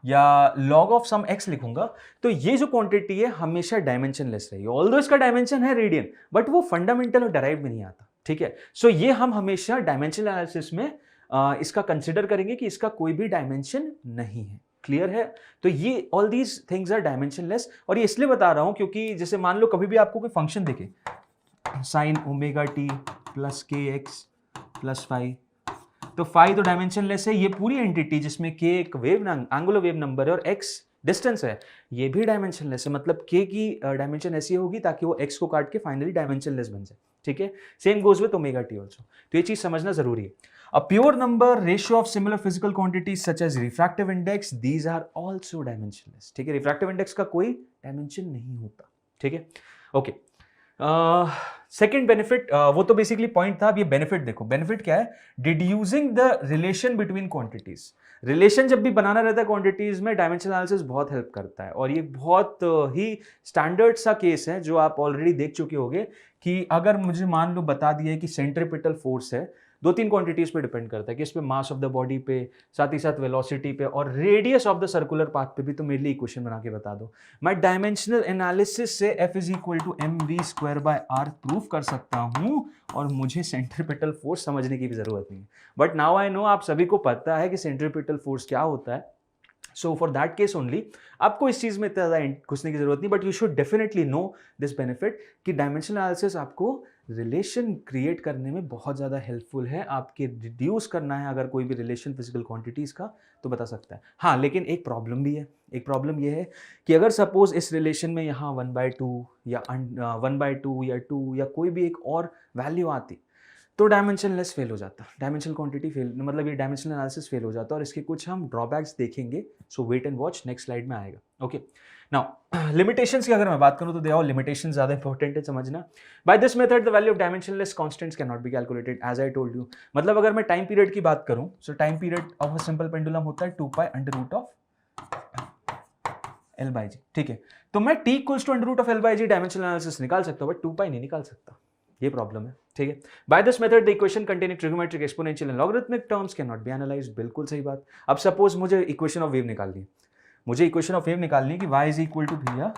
A: या log ऑफ सम x लिखूंगा तो ये जो क्वांटिटी है हमेशा डायमेंशनलेस रहेगी। ऑल्दो इसका डायमेंशन है रेडियन, बट वो फंडामेंटल और डिराइव में नहीं आता, ठीक है। सो ये हम हमेशा डायमेंशनल एनालिसिस में इसका कंसिडर करेंगे कि इसका कोई भी डायमेंशन नहीं है। क्लियर है? तो ये all these things are dimensionless. और ये इसलिए बता रहा हूं क्योंकि जैसे मान लो कभी भी आपको कोई फंक्शन देखे, साइन ओमेगा टी प्लस के एक्स प्लस फाइव, तो फाइव तो डायमेंशनलेस है। ये पूरी एंटिटी जिसमें k एक वेव एंगुलर वेव नंबर है और x डिस्टेंस है, ये भी डायमेंशनलेस है। मतलब k की डायमेंशन ऐसी होगी ताकि वो x को काट के फाइनली डायमेंशनलेस बन जाए, ठीक है। Same goes with omega T also. तो ये चीज समझना जरूरी है। A pure number, ratio of similar physical quantities such as refractive index, these are also dimensionless, ठीक है। रिफ्रैक्टिव इंडेक्स का कोई डायमेंशन नहीं होता, ठीक है, ओके। सेकेंड बेनिफिट, वो तो बेसिकली पॉइंट था। अब ये बेनिफिट देखो, बेनिफिट क्या है, deducing the relation between quantities. Relation जब भी बनाना रहता है क्वांटिटीज में, डायमेंशनल एनालिसिस बहुत हेल्प करता है। और ये बहुत ही स्टैंडर्ड सा केस है जो आप ऑलरेडी देख चुके होंगे कि अगर मुझे मान लो बता दिया है कि सेंट्रीपिटल फोर्स है, 2-3 क्वांटिटीज पे डिपेंड करता है कि इस पे मास ऑफ द बॉडी पे, साथ ही साथ वेलोसिटी पे और radius of the circular path पे भी, तो मेरे लिए इक्वेशन बना के बता दो। मैं डायमेंशनल एनालिसिस से F is equal to mv²/r proof कर सकता हूं और मुझे सेंट्रीपिटल फोर्स समझने की भी जरूरत नहीं है। बट नाउ आई नो, आप सभी को पता है कि सेंट्रीपिटल फोर्स क्या होता है। So for that case only आपको इस चीज में इतना ज्यादा घुसने की जरूरत नहीं, but you should definitely know this benefit कि डायमेंशनल एनालिसिस आपको रिलेशन क्रिएट करने में बहुत ज़्यादा हेल्पफुल है। आपके रिड्यूस करना है अगर कोई भी रिलेशन फिजिकल क्वांटिटीज़ का, तो बता सकता है। हाँ, लेकिन एक प्रॉब्लम भी है। एक प्रॉब्लम ये है कि अगर सपोज इस रिलेशन में यहाँ 1/2 या 1/2 या 2 या कोई भी एक और वैल्यू आती, तो डायमेंशनलेस फेल हो जाता, डायमेंशनल क्वांटिटी फेल, मतलब ये डायमेंशनल एनालिसिस फेल हो जाता। और इसके कुछ हम ड्रॉबैक्स देखेंगे, so wait and watch, next slide में आएगा। ओके, नाउ लिमिटेशंस की अगर मैं बात करूं तो देखो, लिमिटेशंस ज़्यादा इंपॉर्टेंट है समझना। By this method the value of dimensionless constants can not be calculated as I told you. मतलब अगर मैं टाइम पीरियड की बात करूं, so time period of a simple pendulum होता है 2π√L/g, ठीक है। तो मैं t equals to √L/g dimensional analysis निकाल सकता हूं, बट 2π नहीं निकाल सकता, ये प्रॉब्लम है, ठीक है। By this method the equation containing trigonometric exponential and logarithmic terms can not be analysed. बिल्कुल सही बात। अब सपोज मुझे इक्वेशन ऑफ वेव निकालनी है, मुझे इक्वेशन ऑफ वेव निकालनी है कि y इज इक्वल टू भैया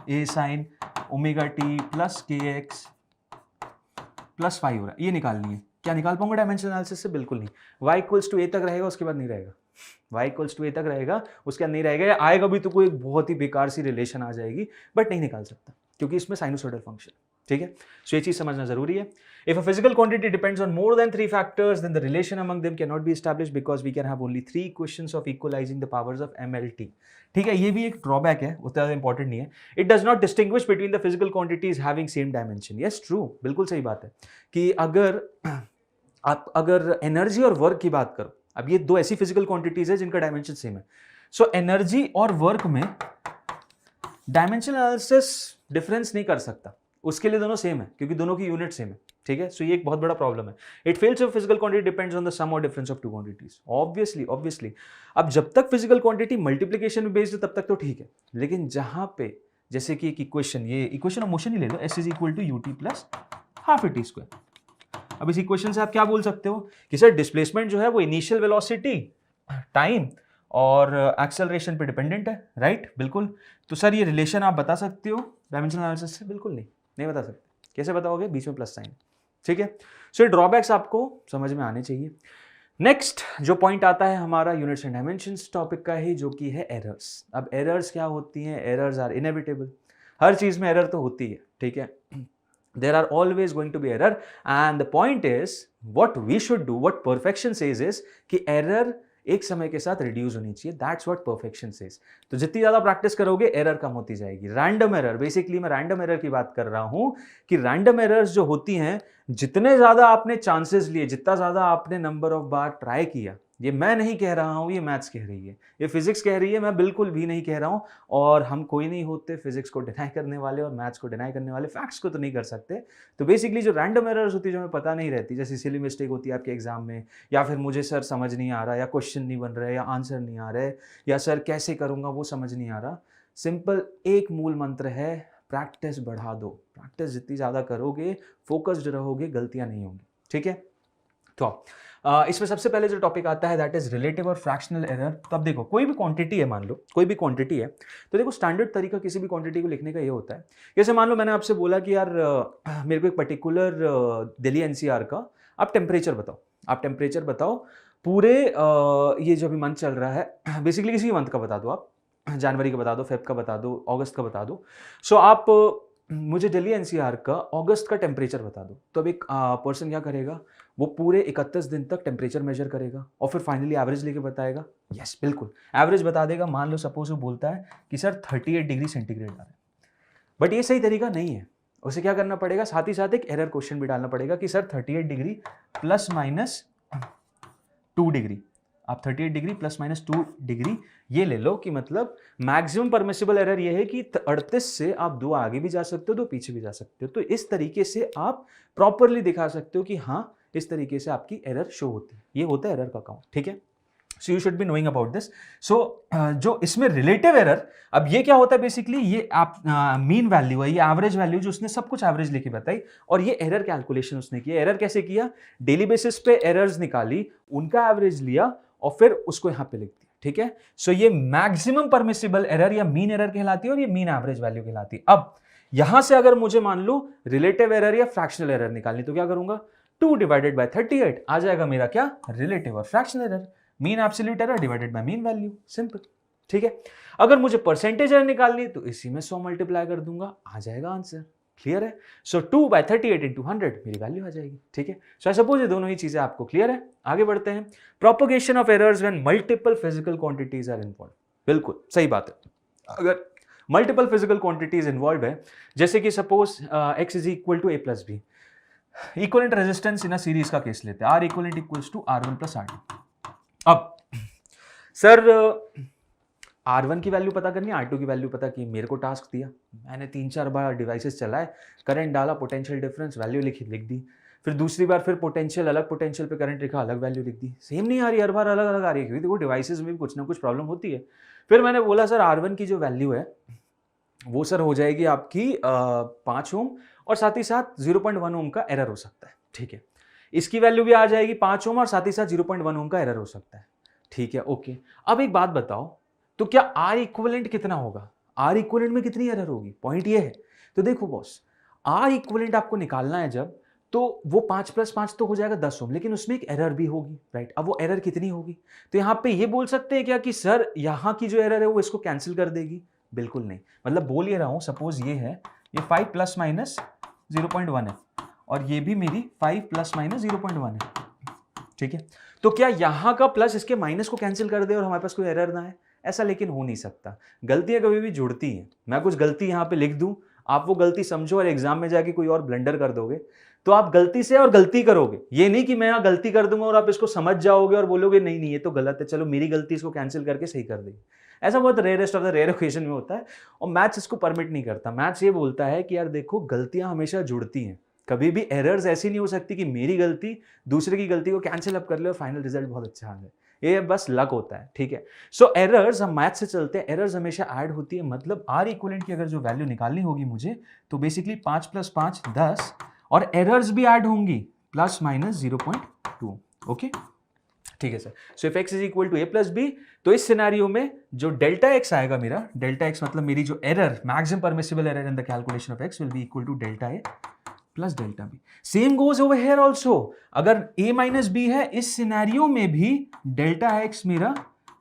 A: a sin ω_t plus kx plus phi हो रहा है, ये निकालनी है। क्या निकाल पाऊंगा डायमेंशनल एनालिसिस से? बिल्कुल नहीं। y इक्वल्स टू a तक रहेगा, उसके बाद नहीं रहेगा। y इक्वल्स टू a तक रहेगा, उसके बाद नहीं रहेगा, या आएगा भी तो कोई बहुत ही बेकार सी रिलेशन आ जाएगी, बट नहीं निकाल सकता क्योंकि इसमें साइनोसॉइडल फंक्शन, ठीक है। सो ये चीज समझना जरूरी है। If a physical quantity depends on more than 3 factors, then the relation among them cannot be established because we can have only 3 equations of equalizing the powers of MLT. ठीक है, ये भी एक ड्रॉबैक है, उतना ज़्यादा इंपॉर्टेंट नहीं है। It does not distinguish between the physical quantities having same dimension. Yes, true, बिल्कुल सही बात है कि अगर एनर्जी और वर्क की बात करो, अब ये दो ऐसी फिजिकल क्वांटिटीज है जिनका डायमेंशन सेम है। सो एनर्जी और वर्क में डायमेंशनल एनालिसिस डिफरेंस नहीं कर सकता, उसके लिए दोनों सेम है क्योंकि दोनों की यूनिट सेम है, ठीक है। सो ये एक बहुत बड़ा प्रॉब्लम है। It fails if physical quantity depends on the sum और difference of two quantities. Obviously अब जब तक फिजिकल क्वांटिटी मल्टीप्लिकेशन में बेस्ड है तब तक तो ठीक है, लेकिन जहां पे जैसे कि एक इक्वेशन, ये इक्वेशन ऑफ मोशन ही ले लो, s is equal to ut plus half t square. अब इस इक्वेशन से आप क्या बोल सकते हो कि सर डिस्प्लेसमेंट जो है वो इनिशियल वेलोसिटी, टाइम और एक्सेलरेशन पे डिपेंडेंट है, राइट? बिल्कुल। तो सर ये रिलेशन आप बता सकते हो डायमेंशनल एनालिसिस से? बिल्कुल नहीं बता सकते। कैसे बताओगे? बीच में प्लस साइन, ठीक है। सो ये ड्रॉबैक्स आपको समझ में आने चाहिए। नेक्स्ट जो पॉइंट आता है हमारा यूनिट्स एंड डायमेंशंस टॉपिक का ही, जो कि है एरर्स। अब एरर्स क्या होती हैं? एरर्स आर इनएविटेबल, हर चीज में एरर तो होती है, ठीक है। There are always going to be error, and the point is what we should do, what perfection says is कि error एक समय के साथ रिड्यूस होनी चाहिए। That's what perfection says। तो जितनी ज्यादा प्रैक्टिस करोगे एरर कम होती जाएगी। रैंडम एरर, बेसिकली मैं रैंडम एरर की बात कर रहा हूं कि रैंडम एरर्स जो होती हैं, जितने ज्यादा आपने चांसेस लिए, जितना ज्यादा आपने नंबर ऑफ बार ट्राई किया, ये मैं नहीं कह रहा हूं, ये मैथ्स कह रही है, ये फिजिक्स कह रही है, मैं बिल्कुल भी नहीं कह रहा हूं। और हम कोई नहीं होते फिजिक्स को डिनाई करने वाले और मैथ्स को डिनाई करने वाले, फैक्ट्स को तो नहीं कर सकते। तो बेसिकली जो रैंडम एरर्स होती है, जो हमें पता नहीं रहती, जैसे सिली मिस्टेक होती है आपके एग्जाम में, या फिर मुझे सर समझ नहीं आ रहा, या क्वेश्चन नहीं बन रहा है, या आंसर नहीं आ रहा है, या सर कैसे करूंगा वो समझ नहीं आ रहा। सिंपल एक मूल मंत्र है, प्रैक्टिस बढ़ा दो। प्रैक्टिस जितनी ज़्यादा करोगे, फोकस्ड रहोगे, गलतियां नहीं होंगी, ठीक है। तो इसमें सबसे पहले जो टॉपिक आता है दैट इज रिलेटिव और फ्रैक्शनल एरर। तो अब देखो, कोई भी क्वांटिटी है, मान लो कोई भी क्वांटिटी है, तो देखो स्टैंडर्ड तरीका किसी भी क्वांटिटी को लिखने का ये होता है, जैसे मान लो मैंने आपसे बोला कि यार मेरे को एक पर्टिकुलर दिल्ली एनसीआर का आप टेम्परेचर बताओ, आप टेम्परेचर बताओ पूरे ये जो अभी मंथ चल रहा है, बेसिकली किसी मंथ का बता दो, आप जनवरी का बता दो, फेब का बता दो, अगस्त का बता दो। सो आप मुझे दिल्ली एनसीआर का अगस्त का टेम्परेचर बता दो। तो अब एक पर्सन क्या करेगा, वो पूरे 31 दिन तक टेम्परेचर मेजर करेगा और फिर फाइनली एवरेज लेके बताएगा। यस, बिल्कुल एवरेज बता देगा। मान लो सपोज वो बोलता है कि सर 38 डिग्री सेंटीग्रेड आ रहा है, बट ये सही तरीका नहीं है। उसे क्या करना पड़ेगा, साथ ही साथ एक एरर क्वेश्चन भी डालना पड़ेगा कि sir 38 degree plus minus 2 degree, आप 38 डिग्री प्लस माइनस 2 डिग्री ये ले लो कि मतलब मैक्सिमम परमिसिबल एरर ये है कि 38 से आप 2 आगे भी जा सकते हो, 2 पीछे भी जा सकते हो। तो इस तरीके से आप प्रॉपरली दिखा सकते हो कि हाँ, इस तरीके से आपकी एरर शो होती है। ये होता है एरर का काउंट, ठीक है। So you should be knowing about this. So जो इसमें रिलेटिव एरर, अब ये क्या होता है बेसिकली, ये आप मीन वैल्यू है, ये एवरेज वैल्यू जो उसने सब कुछ एवरेज लेके बताई, और ये एरर कैलकुलेशन उसने किया। एरर कैसे किया, डेली बेसिस पे एरर्स निकाली, उनका एवरेज लिया और फिर उसको यहां पे लिख दिया। ठीक है, सो ये मैक्सिमम परमिसिबल एरर या मीन एरर कहलाती है और ये मीन एवरेज वैल्यू कहलाती है। अब यहां से अगर मुझे मान लो रिलेटिव एरर या फ्रैक्शनल एरर निकालनी, तो क्या करूंगा, 2 डिवाइडेड बाय 38 आ जाएगा मेरा क्या, रिलेटिव और fractional error, mean absolute error divided by mean value, simple. ठीक है, अगर मुझे परसेंटेज एरर निकालनी तो इसी में 100 मल्टीप्लाई कर दूंगा, आ जाएगा आंसर। क्लियर है, सो 2 बाय 38 इंटू 100 मेरी वैल्यू आ जाएगी। ठीक है, सो आई सपोज ये दोनों ही चीजें आपको क्लियर है। आगे बढ़ते हैं, propagation of errors when multiple physical quantities are involve. बिल्कुल सही बात है, अगर मल्टीपल फिजिकल क्वांटिटीज इन्वॉल्व है, जैसे कि suppose x is equal to a plus B, equivalent resistance in a series का केस लेते हैं, R equivalent equals to R1 plus R2। अब सर R1 की वैल्यू पता करनी, R2 की वैल्यू पता की, मेरे को टास्क दिया, मैंने 3-4 बार डिवाइसेस चलाए, करंट डाला, पोटेंशियल डिफरेंस वैल्यू लिखी, लिख दी, फिर दूसरी बार फिर पोटेंशियल, अलग पोटेंशियल पे करंट लिखा, अलग वैल्यू लिख दी, सेम नहीं आ रही, हर बार अलग अलग आ रही है, क्योंकि देखो डिवाइसेस में भी कुछ ना कुछ प्रॉब्लम होती है। फिर मैंने बोला सर R1 की जो वैल्यू है वो सर हो जाएगी आपकी 5 ओम, और साथ ही साथ 0.1 ओम का एरर हो सकता है। ठीक है, इसकी वैल्यू भी आ जाएगी 5 ओम और साथ ही साथ 0.1 ओम का एरर हो सकता है। ठीक है, ओके। अब एक बात बताओ, तो क्या R इक्विवेलेंट कितना होगा, R इक्विवेलेंट में कितनी एरर होगी, पॉइंट ये है। तो देखो बॉस, R इक्विवेलेंट आपको निकालना है जब, तो वो 5 प्लस 5 तो हो जाएगा 10 ओम, लेकिन उसमें एक एरर भी होगी, राइट। अब वो एरर कितनी होगी, तो यहां पे ये बोल सकते हैं क्या कि सर यहां की जो एरर है वो इसको कैंसिल कर देगी, बिल्कुल नहीं। मतलब बोल ये रहा हूं, सपोज ये है, ये 5 प्लस माइनस 0.1 है, और ये भी मेरी 5 प्लस माइनस 0.1 है। ठीक है, तो क्या यहां का प्लस इसके माइनस को कैंसिल कर दे और हमारे पास कोई एरर ना है, ऐसा लेकिन हो नहीं सकता। गलतियां कभी भी जुड़ती हैं, मैं कुछ गलती यहां पे लिख दूं, आप वो गलती समझो और एग्जाम में जाके कोई और ब्लंडर कर दोगे, तो आप गलती से और गलती करोगे। ये नहीं कि मैं यहां गलती कर दूंगा और आप इसको समझ जाओगे और बोलोगे नहीं नहीं ये तो गलत है, चलो मेरी गलती इसको कैंसिल करके सही कर देगी। ऐसा बहुत rarest of the rare occasion में होता है, और मैथ्स इसको परमिट नहीं करता। मैथ्स ये बोलता है कि यार देखो, गलतियां हमेशा जुड़ती हैं, कभी भी एरर्स ऐसी नहीं हो सकती कि मेरी गलती दूसरे की गलती को कैंसिल अप कर ले और फाइनल रिजल्ट बहुत अच्छा आ जाए, ये बस लक होता है। ठीक है, सो एरर्स, हम मैथ से चलते हैं, एरर्स हमेशा ऐड होती है। मतलब R इक्विवेलेंट की अगर जो वैल्यू निकालनी होगी मुझे, तो बेसिकली 5 प्लस 5 10, और एरर्स भी ऐड होंगी प्लस माइनस 0.2। ओके, ठीक है sir. So if x is equal to a plus B, तो इस सिनेरियो में जो डेल्टा x आएगा मेरा, डेल्टा x मतलब मेरी जो error, maximum permissible error in the calculation of x will be equal to delta a plus delta B. Same goes over here also, अगर a माइनस बी है, इस सिनेरियो में भी डेल्टा x मेरा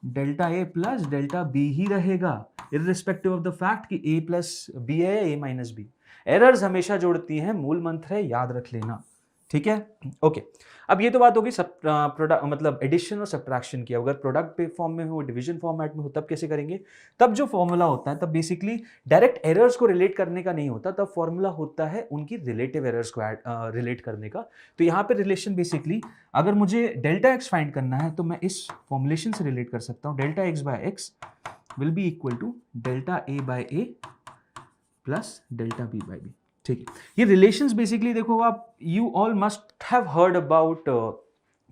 A: delta a plus delta b ही रहेगा, irrespective of the fact कि a plus b है या a माइनस बी। एरर्स हमेशा जोड़ती हैं, मूल मंत्र है, याद रख लेना। ठीक है, ओके। अब ये तो बात होगी सब प्रोडक्ट, मतलब एडिशन और सब्ट्रैक्शन की। अगर प्रोडक्ट पे फॉर्म में हो, डिवीजन फॉर्मेट में हो, तब कैसे करेंगे, तब जो फॉर्मूला होता है, तब बेसिकली डायरेक्ट एरर्स को रिलेट करने का नहीं होता, तब फॉर्मूला होता है उनकी रिलेटिव एरर्स को रिलेट करने का। तो यहाँ पे रिलेशन बेसिकली, अगर मुझे डेल्टा एक्स फाइंड करना है तो मैं इस फॉर्मुलेशन से रिलेट कर सकता हूँ, delta x by x will be equal to delta a by a plus delta b by b. ठीक है, ये रिलेशंस बेसिकली देखो आप, you all must have heard about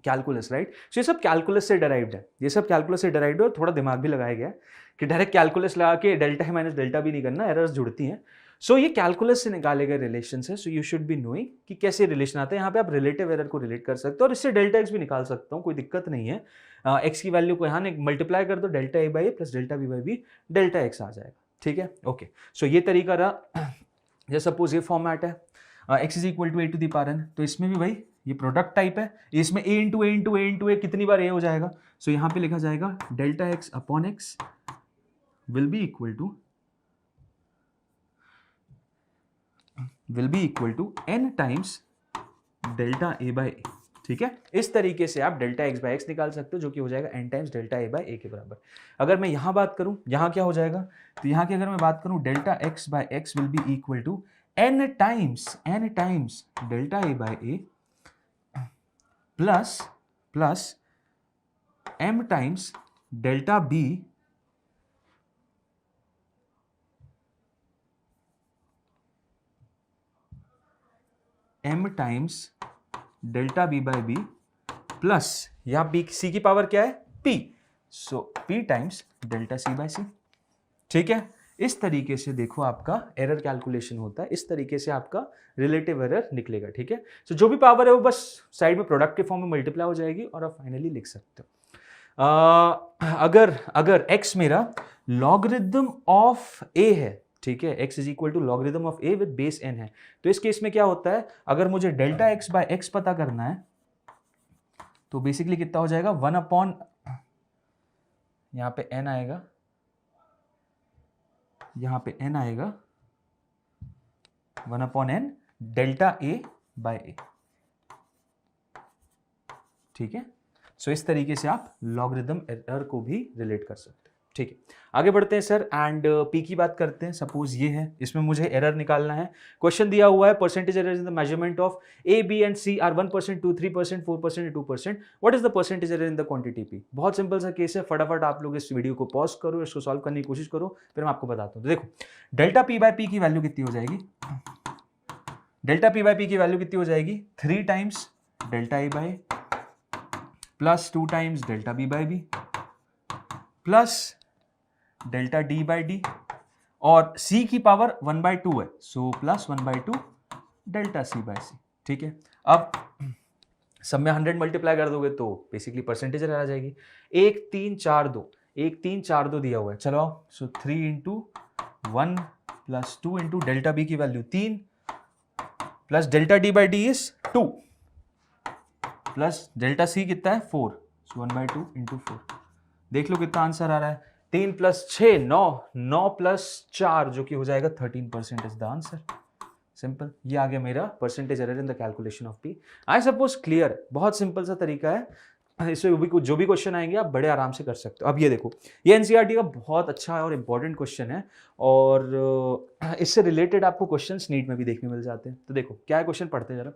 A: calculus, right. So ये सब कैलकुलस से डराइव्ड है, ये सब कैलकुलस से डराइव्ड है, और थोड़ा दिमाग भी लगाया गया है कि डायरेक्ट कैलकुलस लगा के डेल्टा है माइनस डेल्टा भी नहीं करना, एरर्स जुड़ती हैं। सो ये कैलकुलस से निकाले गए रिलेशन है। So you should be knowing कि कैसे रिलेशन आते हैं। यहाँ पे आप रिलेटिव एरर को रिलेट कर सकते हो, और इससे डेल्टा एक्स भी निकाल सकता हूँ, कोई दिक्कत नहीं है। एक्स की वैल्यू को यहाँ मल्टीप्लाई कर दो, delta a by A plus delta b by b, delta x आ जाएगा। ठीक है, ओके। सो ये तरीका रहा। जैसे सपोज ये फॉर्मेट है, x is equal to a to the power n, तो इसमें भी भाई ये प्रोडक्ट टाइप है, इसमें a into a into a into a कितनी बार a हो जाएगा। सो यहाँ पे लिखा जाएगा delta x upon x will be equal to n times delta a by a. ठीक है, इस तरीके से आप डेल्टा एक्स बाई एक्स निकाल सकते हो, जो कि हो जाएगा n times delta a by a के बराबर। अगर मैं यहाँ बात करूँ, यहाँ क्या हो जाएगा, तो यहाँ की अगर मैं बात करूँ, delta X by X will be equal to n times delta a by A plus m times delta b m times delta b by B plus, यहाँ b सी की पावर क्या है, p, so P times delta C by C। ठीक है, इस तरीके से देखो आपका एरर कैलकुलेशन होता है, इस तरीके से आपका रिलेटिव एरर निकलेगा। ठीक है, सो जो भी पावर है वो बस साइड में प्रोडक्ट के फॉर्म में मल्टीप्लाई हो जाएगी और आप फाइनली लिख सकते हो। अगर x मेरा लॉगरिदम ऑफ a है, ठीक है, x is equal to logarithm of a with base n है, तो इस केस में क्या होता है, अगर मुझे डेल्टा x बाय x पता करना है तो बेसिकली कितना हो जाएगा, 1 अपॉन, यहां पे n आएगा, यहां पे n आएगा, 1 upon n delta a by a। ठीक है, सो इस तरीके से आप लॉगरिदम एरर को भी रिलेट कर सकते हैं। ठीक है, आगे बढ़ते हैं सर, एंड पी की बात करते हैं। सपोज ये है, इसमें मुझे एरर निकालना है। क्वेश्चन दिया हुआ है percentage error in the measurement of A B and C are 1%, 2, 3%, 4%, 2%। What is the percentage error in the quantity P? बहुत सिंपल सा केस है, फटाफट आप लोग इस वीडियो को पॉज करो, इसको सॉल्व करने की कोशिश करो, फिर मैं आपको बताता हूँ। तो देखो, डेल्टा पी बाय पी की वैल्यू कितनी हो जाएगी, डेल्टा पी बाय पी की वैल्यू कितनी हो जाएगी, 3 times delta a by plus 2 times delta b by b plus delta d by d, और c की पावर 1/2 है, so plus 1/2 delta c by c। ठीक है, अब सब में 100 मल्टीप्लाई कर दोगे तो बेसिकली परसेंटेज आ जाएगी। 1 3 4 2, 1 3 4 2 दिया हुआ है, चलो so 3 into 1 plus 2 into delta b की value 3 plus delta d by d is 2 plus delta c कितना है 4, सो 1/2 इंटू 4। देख लो कितना आंसर आ रहा है, 3 प्लस 6 9, 9 प्लस 4 जो कि हो जाएगा 13% इज द आंसर। सिंपल, ये आ गया मेरा percentage error in the calculation of P. I suppose clear, बहुत सिंपल सा तरीका है, इससे जो भी क्वेश्चन आएंगे आप बड़े आराम से कर सकते हो। अब ये देखो, ये एनसीईआरटी का बहुत अच्छा और इंपॉर्टेंट क्वेश्चन है, और इससे रिलेटेड आपको क्वेश्चंस नीट में भी देखने मिल जाते हैं। तो देखो क्या है क्वेश्चन, पढ़ते हैं जरा।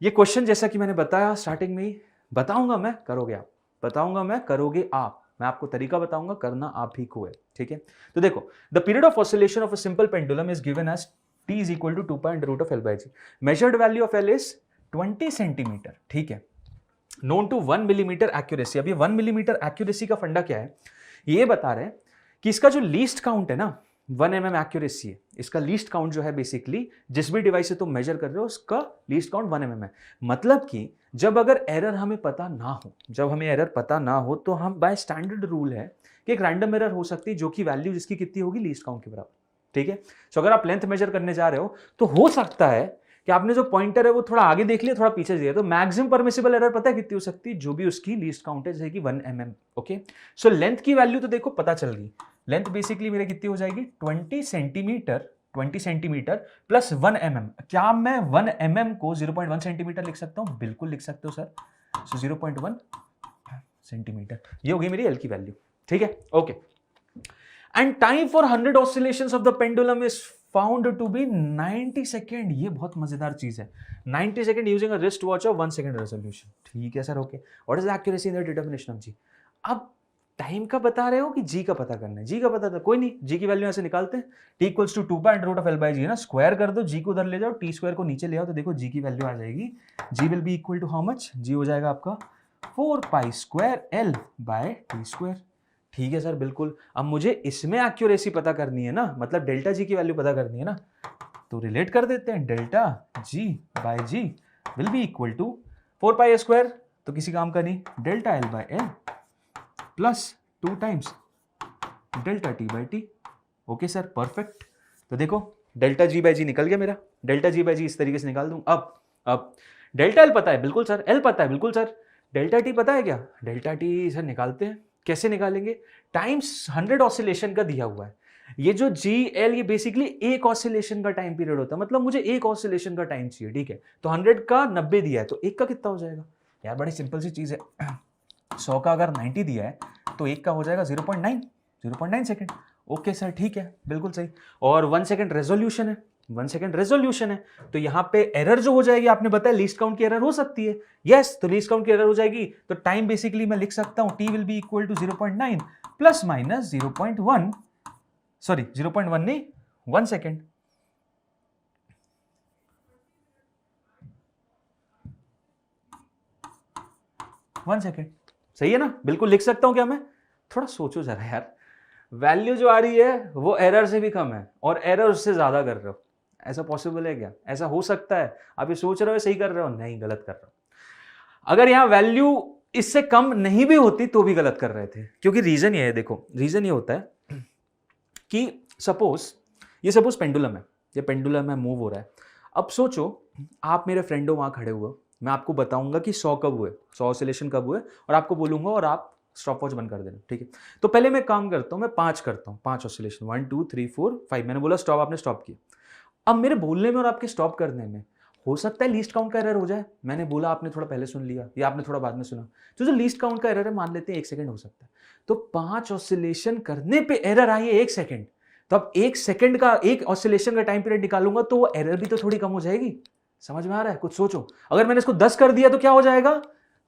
A: ये क्वेश्चन जैसा कि मैंने बताया स्टार्टिंग में ही, बताऊंगा मैं, करोगे आप, बताऊंगा मैं, करोगे आप, मैं आपको तरीका बताऊंगा, करना आप ही को है। ठीक है, तो देखो, the period of oscillation of a simple pendulum is given as t is equal to 2.√L/g. Measured value of L is 20 centimetre. ठीक है, नोन टू 1 मिलीमीटर एक्यूरेसी। अब ये 1 मिलीमीटर एक्यूरेसी का फंडा क्या है, ये बता रहे हैं कि इसका जो लीस्ट काउंट है ना, 1 mm एक्यूरेसी है, इसका लीस्ट काउंट जो है बेसिकली जिस भी डिवाइस से तुम मेजर कर रहे हो उसका लीस्ट काउंट 1 mm है। मतलब कि जब अगर एरर हमें पता ना हो, जब हमें एरर पता ना हो तो हम बाय स्टैंडर्ड रूल है कि एक रैंडम एरर हो सकती है जो कि वैल्यू जिसकी कितनी होगी, लीस्ट काउंट के बराबर। ठीक है, सो अगर आप लेंथ मेजर करने जा रहे हो तो हो सकता है कि आपने जो पॉइंटर है वो थोड़ा आगे देख लिया, थोड़ा पीछे दिया, तो मैक्सिमम परमिसिबल एरर पता है कितनी हो सकती है, जो भी उसकी लीस्ट काउंट है, जैसे कि 1 mm। ओके, सो लेंथ की वैल्यू तो देखो पता चल गई, लेंथ बेसिकली मेरे कितनी हो जाएगी, 20 सेंटीमीटर प्लस 1 mm। क्या मैं 1 mm को 0.1 सेंटीमीटर लिख सकता हूं? बिल्कुल लिख सकते हो सर, सो 0.1 सेंटीमीटर, ये होगी मेरी एल की वैल्यू। ठीक है, okay, and time for 100 oscillations of the pendulum is found to be 90 second. ये बहुत मजेदार चीज है, 90 second using a wrist watch of 1 second resolution. ठीक है sir, okay, what is the accuracy in the determination of g? अब time का बता रहे हो कि जी का पता करना है? जी का पता था, कोई नहीं, जी की वैल्यू ऐसे निकालते हैं, टी इक्वल्स टू 2.√L/g है ना, स्क्वायर कर दो, जी को उधर ले जाओ, टी स्क्वायर को नीचे ले आओ, तो देखो जी की वैल्यू आ जाएगी, g will be equal to how much, g हो जाएगा आपका 4π²L/t²। ठीक है सर, बिल्कुल। अब मुझे इसमें एक्यूरेसी पता करनी है ना, मतलब डेल्टा जी की वैल्यू पता करनी है ना, तो रिलेट कर देते हैं, delta g by g will be equal to 4π², तो किसी काम का नहीं, delta L/L plus 2 times delta t by t. Okay sir, perfect. तो देखो डेल्टा जी बाई जी निकल गया मेरा, डेल्टा जी बाई जी इस तरीके से निकाल दूं। अब डेल्टा एल पता है, बिल्कुल सर, एल पता है, बिल्कुल सर, डेल्टा टी पता है क्या? डेल्टा टी सर निकालते हैं, कैसे निकालेंगे? टाइम्स 100 ऑसिलेशन का दिया हुआ है, ये जो जी एल ये बेसिकली एक ऑसिलेशन का टाइम पीरियड होता है, मतलब मुझे एक ऑसिलेशन का टाइम चाहिए। ठीक है, तो 100 का 90 दिया है, तो एक का कितना हो जाएगा यार? बड़ी सिंपल सी चीज है, 100 का अगर 90 दिया है तो एक का हो जाएगा 0.9 सेकेंड। ओके सर, ठीक है, बिल्कुल सही। और 1 सेकेंड रेजोल्यूशन है, 1 सेकेंड रेजोल्यूशन है, तो यहां पे एरर जो हो जाएगी, आपने बताया लीस्ट काउंट की एरर हो सकती है, यस, तो लीस्ट काउंट की एरर हो जाएगी, तो टाइम बेसिकली मैं लिख सकता हूं T will be equal to 0.9 plus minus 0.1, sorry 0.1 नहीं, 1 सेकेंड। सही है ना, बिल्कुल लिख सकता हूं क्या मैं? थोड़ा सोचो जरा यार, वैल्यू जो आ रही है वो एरर से भी कम है और एरर उससे ज्यादा कर रहे हो, ऐसा पॉसिबल है क्या? ऐसा हो सकता है? आप ये सोच रहे हो सही कर रहे हो, नहीं, गलत कर रहे हो। अगर यहां वैल्यू इससे कम नहीं भी होती तो भी गलत कर रहे थे, क्योंकि रीजन ये है, देखो रीजन ये होता है कि सपोज पेंडुलम है, ये पेंडुलम है, मूव हो रहा है। अब सोचो आप मेरे फ्रेंड हो, वहां खड़े हुए, मैं आपको बताऊंगा कि 100 कब हुए, 100 ऑसिलेशन कब हुए, और आपको बोलूंगा और आप स्टॉप वॉच बंद कर देना, ठीक है? तो पहले मैं काम करता हूं, मैं 5 करता हूं, 5 ऑसिलेशन, 1 2 3 4 5, मैंने बोला स्टॉप, आपने स्टॉप किया। अब मेरे बोलने में और आपके स्टॉप करने में हो सकता है लीस्ट काउंट का एरर हो जाए, मैंने बोला आपने थोड़ा पहले सुन लिया या आपने थोड़ा बाद में सुना, तो जो लीस्ट काउंट का एरर है मान लेते हैं 1 सेकंड हो सकता है, तो 5 ऑसिलेशन करने पे एरर आई है 1 सेकंड, तो अब 1 सेकंड का, 1 ऑसिलेशन का टाइम पीरियड निकालूंगा तो वो एरर भी तो थोड़ी कम हो जाएगी। समझ में आ रहा है? कुछ सोचो, अगर मैंने इसको 10 कर दिया तो क्या हो जाएगा,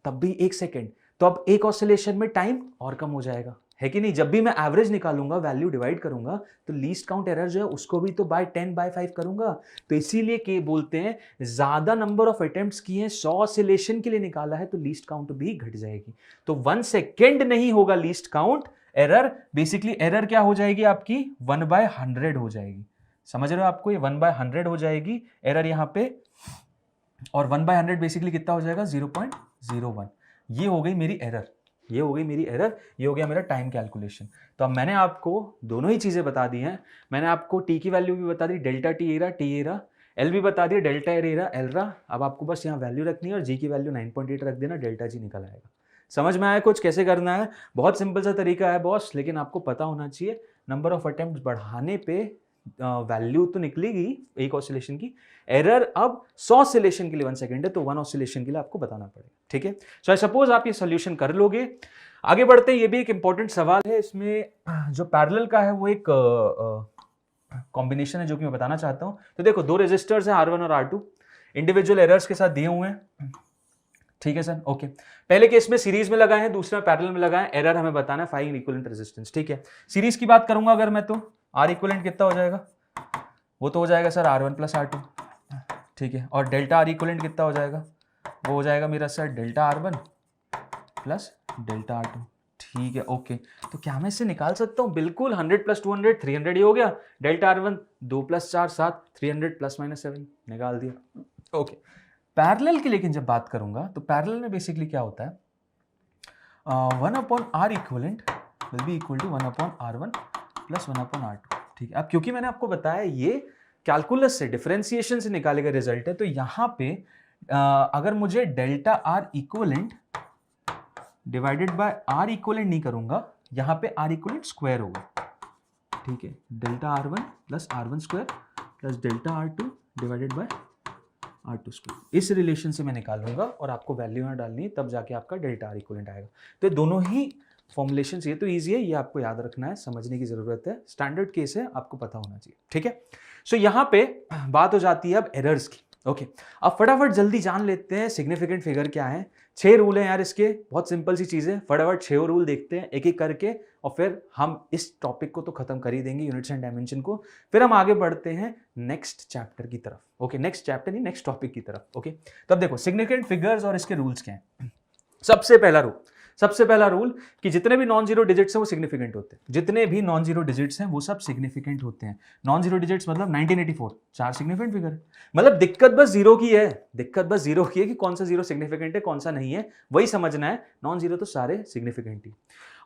A: तब भी 1 सेकंड, तो अब 1 ऑसिलेशन में टाइम और कम हो जाएगा, है कि नहीं? जब भी मैं एवरेज निकालूंगा, वैल्यू डिवाइड करूंगा, तो लीस्ट काउंट एरर जो है उसको भी तो बाय 10 बाय 5 करूंगा। तो इसीलिए के बोलते हैं ज्यादा नंबर ऑफ अटेम्प्ट्स किए हैं, 100 ऑसिलेशन के लिए निकाला है, तो लीस्ट काउंट भी घट जाएगी। तो 1 सेकेंड नहीं होगा least count error, basically error क्या हो जाएगी आपकी 1/100 हो जाएगी। समझ रहे हो? आपको ये 1/100 हो जाएगी एरर यहां पे, और 1/100 बेसिकली कितना हो जाएगा 0.01। ये हो गई मेरी एरर, ये हो गई मेरी एरर, ये हो गया मेरा टाइम कैलकुलेशन। तो अब मैंने आपको दोनों ही चीजें बता दी हैं, मैंने आपको टी की वैल्यू भी बता दी, डेल्टा टी एरा, एल भी बता दिया, डेल्टा एरा एलरा। अब आपको बस यहाँ वैल्यू रखनी है और जी की वैल्यू 9.8 रख देना, डेल्टा जी निकल आएगा। समझ में आया कुछ कैसे करना है? बहुत सिंपल सा तरीका है बॉस, लेकिन आपको पता होना चाहिए। नंबर ऑफ अटेम्प्ट बढ़ाने पे वैल्यू तो निकलेगी 1 ऑसिलेशन की, एरर अब 100 ऑसिलेशन के लिए 1 सेकंड है, तो 1 ऑसिलेशन के लिए आपको बताना पड़ेगा, ठीक है? सो आई सपोज आप ये सॉल्यूशन कर लोगे। आगे बढ़ते हैं, ये भी एक इंपॉर्टेंट सवाल है, इसमें जो पैरेलल का है वो एक कॉम्बिनेशन है जो कि मैं बताना चाहता हूं। तो देखो 2 रेजिस्टर्स हैं R1 और R2, इंडिविजुअल एरर्स के साथ दिए हुए हैं, ठीक है सर? ओके, पहले केस में सीरीज में लगाए हैं, दूसरा पैरेलल में लगाए हैं, एरर हमें बताना है, फाइंड इक्विवेलेंट रेजिस्टेंस, ठीक है? सीरीज की बात करूंगा अगर मैं, तो आर इक्विवेलेंट कितना हो जाएगा, वो तो हो जाएगा सर R1 प्लस R2, ठीक है? और डेल्टा आर इक्विवेलेंट कितना हो जाएगा, वो हो जाएगा मेरा sir delta R1 plus delta R2, ठीक है? ओके, तो क्या मैं इससे निकाल सकता हूँ? बिल्कुल, 100 प्लस 200 300 ही हो गया, delta R1 2 plus 4 7, 300 plus minus 7, निकाल दिया। ओके, पैरेलल की लेकिन जब बात करूंगा तो पैरेलल में बेसिकली क्या होता है, 1/R equivalent will be equal to 1/R1 plus 1/R2, ठीक है? अब क्योंकि मैंने आपको बताया ये कैलकुलस से, डिफरेंशिएशन से निकाले गए रिजल्ट है, तो यहां पे अगर मुझे delta R equivalent divided by R equivalent नहीं करूंगा, यहां पे आर इक्विवेलेंट स्क्वायर होगा, ठीक है? Delta R1 plus R1 square plus delta R2 divided by R2 square, इस रिलेशन से मैं निकालूंगा और आपको वैल्यू यहाँ डालनी है, तब जाके आपका डेल्टा आर इक्विवेलेंट आएगा। तो दोनों ही फॉर्मुलेशन, ये तो ईजी है, ये आपको याद रखना है, समझने की जरूरत है, स्टैंडर्ड केस है, आपको पता होना चाहिए, ठीक है? सो यहाँ पे बात हो जाती है अब एरर्स की। ओके, अब फटाफट जल्दी जान लेते हैं सिग्निफिकेंट फिगर क्या है। 6 रूल हैं यार इसके, बहुत सिंपल सी चीजें, फटाफट 6 रूल देखते हैं एक एक करके, और फिर हम इस टॉपिक को तो खत्म कर ही देंगे, यूनिट्स एंड डायमेंशन को। फिर हम आगे बढ़ते हैं नेक्स्ट चैप्टर की तरफ। ओके, नेक्स्ट चैप्टर नहीं, नेक्स्ट टॉपिक की तरफ। ओके, तो अब देखो सिग्निफिकेंट फिगर्स और इसके रूल्स क्या हैं। सबसे पहला रूल कि जितने भी नॉन जीरो डिजिट्स हैं वो सिग्निफिकेंट होते हैं, जितने भी नॉन जीरो डिजिट्स हैं वो सब सिग्निफिकेंट होते हैं। नॉन जीरो डिजिट्स मतलब 1984 4 सिग्निफिकेंट फिगर है, मतलब दिक्कत बस जीरो की है, कि कौन सा जीरो सिग्निफिकेंट है कौन सा नहीं है, वही समझना है। नॉन जीरो तो सारे significant he,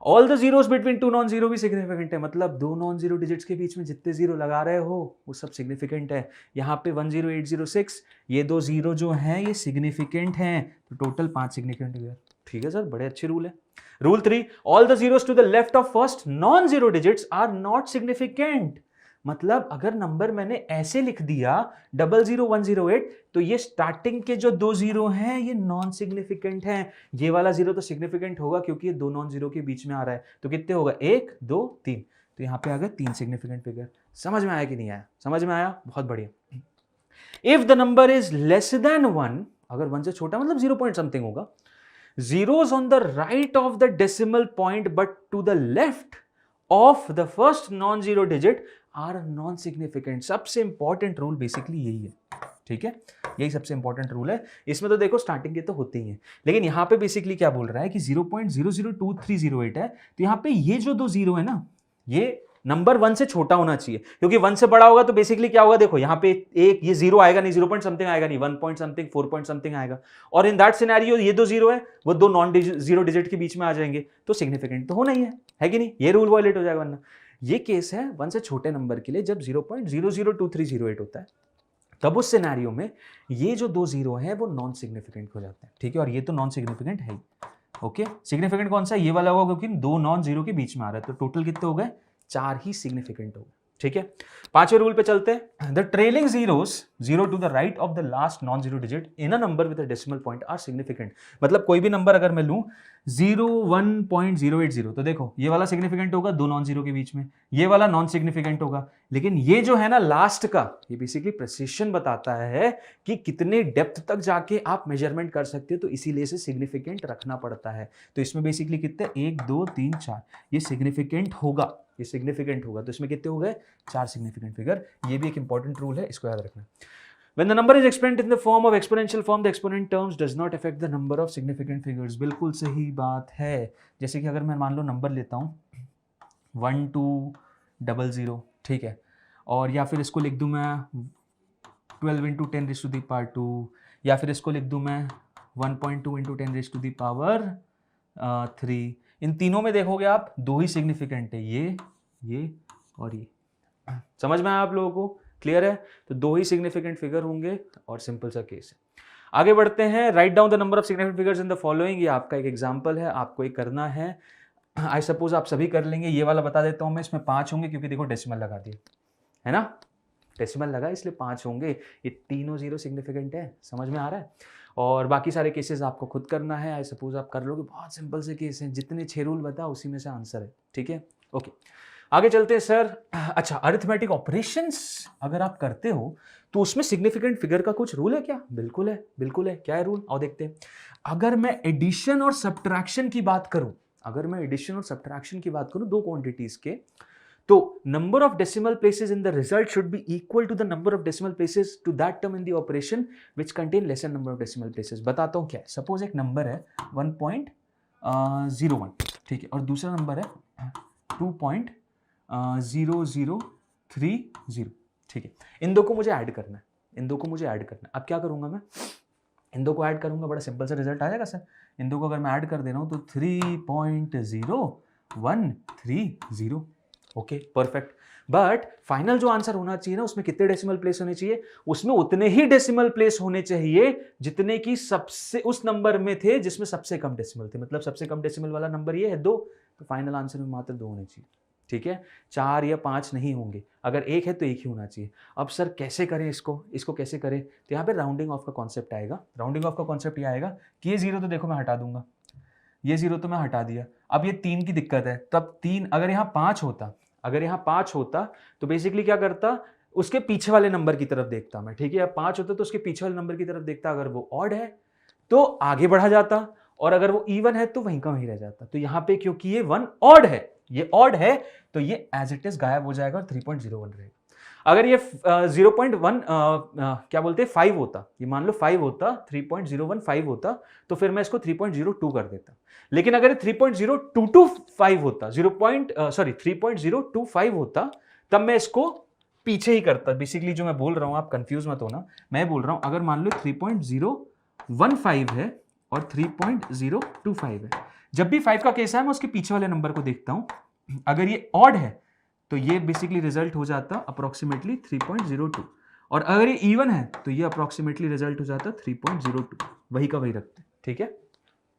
A: all the zeros between 2 non zero भी सिग्निफिकेंट है, मतलब 2 नॉन जीरो डिजिट्स के बीच में जितने जीरो लगा रहे हो वो सब सिग्निफिकेंट है। यहाँ पे 10806 ये 2 जीरो जो हैं ये सिग्निफिकेंट हैं, तो टोटल 5 सिग्निफिकेंट फिगर। ठीक है सर, बड़े अच्छे रूल है। Rule 3, all the zeros to the left of first non zero digits are not significant, मतलब अगर नंबर मैंने ऐसे लिख दिया 00108 तो ये स्टार्टिंग के जो 2 जीरो हैं ये नॉन सिग्निफिकेंट हैं, ये वाला जीरो तो सिग्निफिकेंट होगा क्योंकि ये 2 नॉन जीरो के बीच में आ रहा है, तो कितने होगा 1 2 3, तो यहाँ पे आ गए 3 सिग्निफिकेंट फिगर। समझ में आया कि नहीं आया? समझ में आया, बहुत बढ़िया। If the number is less than 1, अगर 1 से छोटा मतलब 0 पॉइंट समथिंग होगा, zeros on the right of the decimal point but to the left of the first non zero digit are non significant. सबसे इंपॉर्टेंट रूल बेसिकली यही है, ठीक है, यही सबसे इंपॉर्टेंट रूल है। इसमें तो देखो स्टार्टिंग के तो होते ही हैं, लेकिन यहाँ पे बेसिकली क्या बोल रहा है कि 0.002308 है, तो यहाँ पे ये जो दो जीरो है ना, ये नंबर 1 से छोटा होना चाहिए, क्योंकि 1 से बड़ा होगा तो बेसिकली क्या होगा, देखो यहाँ पे एक ये जीरो आएगा नहीं, 0 पॉइंट समथिंग आएगा नहीं, 1 पॉइंट समथिंग 4 पॉइंट समथिंग आएगा, और इन दैट सिनेरियो ये दो जीरो है वो दो नॉन जीरो डिजिट के बीच में आ जाएंगे, तो सिग्निफिकेंट तो होना ही है कि नहीं, ये रूल वायलेट हो जाएगा। वरना ये केस है 1 से छोटे नंबर के लिए, जब 0.002308 होता है, तब उस सिनेरियो में ये जो दो जीरो हैं वो नॉन सिग्निफिकेंट हो जाते हैं, ठीक है, और ये तो नॉन सिग्निफिकेंट है ही। ओके, सिग्निफिकेंट कौन सा है, ये वाला होगा, क्योंकि दो नॉन जीरो के बीच में आ रहा है, तो टोटल कितने हो गए, 4 ही सिग्निफिकेंट हो गए, ठीक है। पांचवें रूल पे चलते हैं। The trailing zeros 0 to the right of the last non zero digit in a number with a decimal point are significant. मतलब कोई भी नंबर अगर मैं लूं 01.080, तो देखो ये वाला सिग्निफिकेंट होगा दो नॉन जीरो के बीच में, ये वाला नॉन सिग्निफिकेंट होगा, लेकिन ये जो है ना लास्ट का, ये बेसिकली प्रिसिशन बताता है कि कितने डेप्थ तक जाके आप मेजरमेंट कर सकते हो, तो इसीलिए से सिग्निफिकेंट रखना पड़ता है। तो इसमें बेसिकली कितने, 1 2 3 4, ये सिग्निफिकेंट होगा, ये सिग्निफिकेंट होगा, तो इसमें कितने हो गए, 4 सिग्निफिकेंट फिगर। ये भी एक इंपॉर्टेंट रूल है, इसको याद रखना। When the number is exponent in the form of exponential form, the exponent terms does not affect the number of significant figures। बिल्कुल सही बात है। जैसे कि अगर मैं मान लो नंबर लेता हूँ 1200, ठीक है, और या फिर इसको लिख दूँ मैं 12 into 10 raise to the power 2, या फिर इसको लिख दूँ मैं 1.2 into 10 raise to the power 3। इन तीनों में देखोगे आप दो ही सिग्निफिकेंट है, ये और ये। समझ में आया आप लोगों को, क्लियर है? तो दो ही सिग्निफिकेंट फिगर होंगे और सिंपल सा केस है। आगे बढ़ते हैं। Write down the number of significant figures in the following. ये आपका एक एग्जांपल है, आपको ये करना है। आई सपोज आप सभी कर लेंगे। ये वाला बता देता हूं मैं, इसमें 5 होंगे क्योंकि देखो डेसिमल लगा दिए है ना, डेसिमल लगा इसलिए 5 होंगे। ये तीनों जीरो सिग्निफिकेंट है, समझ में आ रहा है? और बाकी सारे केसेस आपको खुद करना है। आई सपोज आप कर लोगे, बहुत सिंपल से केस हैं, जितने 6 रूल बता उसी में से आंसर है, ठीक है। ओके, आगे चलते हैं सर। अच्छा, अरिथमेटिक ऑपरेशंस अगर आप करते हो तो उसमें सिग्निफिकेंट फिगर का कुछ रूल है क्या? बिल्कुल है, बिल्कुल है। क्या है रूल, आओ देखते हैं। अगर मैं एडिशन और सब्ट्रैक्शन की बात करूं, अगर मैं एडिशन और सब्ट्रैक्शन की बात करूं दो क्वांटिटीज के, तो number of decimal places in the result should be equal to the number of decimal places to that term in the operation which contain lesser number of decimal places. बताता हूं क्या है। सपोज एक number है 1.01, ठीक है, और दूसरा नंबर है 2.0030, ठीक है। इन दो को मुझे ऐड करना है, इन दो को मुझे ऐड करना है। अब क्या करूंगा मैं, इन दो को ऐड करूंगा, बड़ा सिंपल सा रिजल्ट आ जाएगा सर। इन दो को अगर मैं ऐड कर दे रहा हूं तो 3.0130, ओके, परफेक्ट। बट फाइनल जो आंसर होना चाहिए ना, उसमें कितने डेसिमल प्लेस होने चाहिए? उसमें उतने ही डेसिमल प्लेस होने चाहिए जितने की सबसे उस नंबर में थे जिसमें सबसे कम डेसिमल थे। मतलब सबसे कम डेसिमल वाला नंबर ये है 2, तो फाइनल आंसर में मात्र 2 होने चाहिए, ठीक है। 4 या 5 नहीं होंगे, अगर 1 है तो 1 ही होना चाहिए। अब सर कैसे करें इसको कैसे करें? तो यहाँ पे राउंडिंग ऑफ का कॉन्सेप्ट आएगा। राउंडिंग ऑफ का कॉन्सेप्ट ये आएगा कि ये 0 तो देखो मैं हटा दूंगा, ये 0 तो मैं हटा दिया। अब ये 3 की दिक्कत है, तब 3 अगर यहाँ 5 होता, अगर यहाँ 5 होता तो बेसिकली क्या करता, उसके पीछे वाले नंबर की तरफ देखता मैं, ठीक है। अब 5 होता तो उसके पीछे वाले नंबर की तरफ देखता, अगर वो ऑड है तो आगे बढ़ा जाता, और अगर वो इवन है तो वहीं का वहीं रह जाता। तो यहाँ पे क्योंकि ये 1 ऑड है, ये ऑड है, तो ये एज इट इज गायब हो जाएगा और 3.01 रहेगा। अगर ये 0.1 क्या बोलते हैं 5 होता, ये मान लो 5 होता, 3.015 होता, तो फिर मैं इसको 3.02 कर देता। लेकिन अगर 3.0225 होता, 3.025 होता, तब मैं इसको पीछे ही करता। बेसिकली जो मैं बोल रहा हूं, आप कंफ्यूज मत होना, मैं बोल रहा हूं अगर मान लो 3.015 है और 3.025 है, जब भी 5 का केस है मैं उसके पीछे वाले नंबर को देखता हूं। अगर ये ऑड है तो ये बेसिकली रिजल्ट हो जाता अप्रोक्सीमेटली 3.02, और अगर ये इवन है तो ये अप्रोक्सीमेटली रिजल्ट हो जाता 3.02, वही का वही रखते हैं, ठीक है।